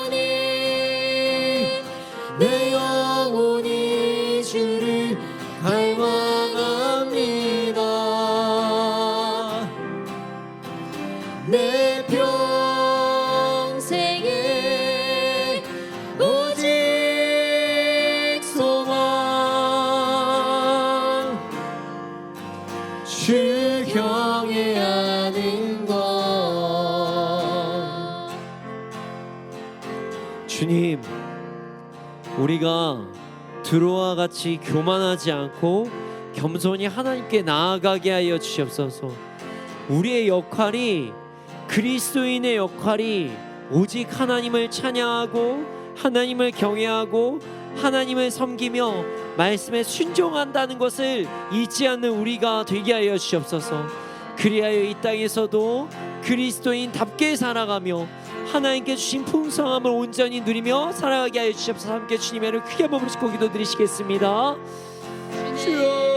Speaker 3: 구하오니 내 영혼이 주를 갈망합니다. 내 평생에 오직 소망 주 경외하는 것. 주님, 우리가 드로와 같이 교만하지 않고 겸손히 하나님께 나아가게 하여 주시옵소서. 우리의 역할이, 그리스도인의 역할이 오직 하나님을 찬양하고 하나님을 경외하고 하나님을 섬기며 말씀에 순종한다는 것을 잊지 않는 우리가 되게 하여 주시옵소서. 그리하여 이 땅에서도 그리스도인답게 살아가며 하나님께 주신 풍성함을 온전히 누리며 살아가게 하여 주시옵소서. 함께 주님의 이름을 크게 한번 부르시고 기도드리시겠습니다. 주여,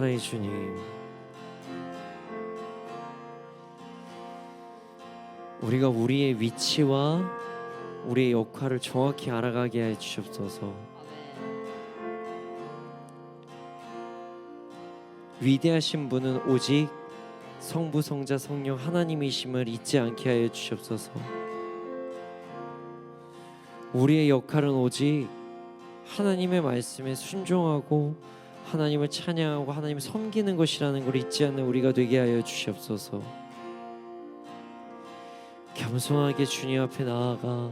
Speaker 3: 사랑의 주님, 우리가 우리의 위치와 우리의 역할을 정확히 알아가게 해 주시옵소서. 위대하신 분은 오직 성부, 성자, 성령 하나님이심을 잊지 않게 하여 주시옵소서. 우리의 역할은 오직 하나님의 말씀에 순종하고 하나님을 찬양하고 하나님을 섬기는 것이라는 걸 잊지 않는 우리가 되게 하여 주시옵소서. 겸손하게 주님 앞에 나아가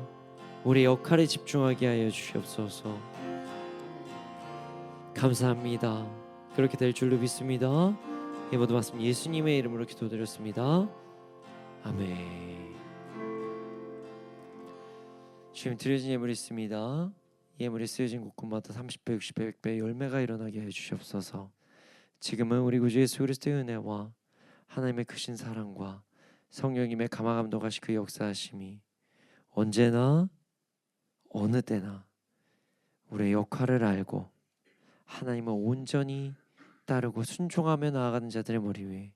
Speaker 3: 우리의 역할에 집중하게 하여 주시옵소서. 감사합니다. 그렇게 될 줄로 믿습니다. 이 모든 말씀 예수님의 이름으로 기도드렸습니다. 아멘. 주님, 드려진 예물이 있습니다. 예물이 쓰여진 곳곳마다 30배, 60배, 100배 열매가 일어나게 해주시옵소서. 지금은 우리 구주 예수 그리스도의 은혜와 하나님의 크신 사랑과 성령님의 감화감동하시 그 역사하심이 언제나 어느 때나 우리의 역할을 알고 하나님을 온전히 따르고 순종하며 나아가는 자들의 머리 위에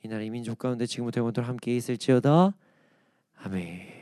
Speaker 3: 이 나라 이 민족 가운데 지금부터 영원토록 함께 있을지어다. 아멘.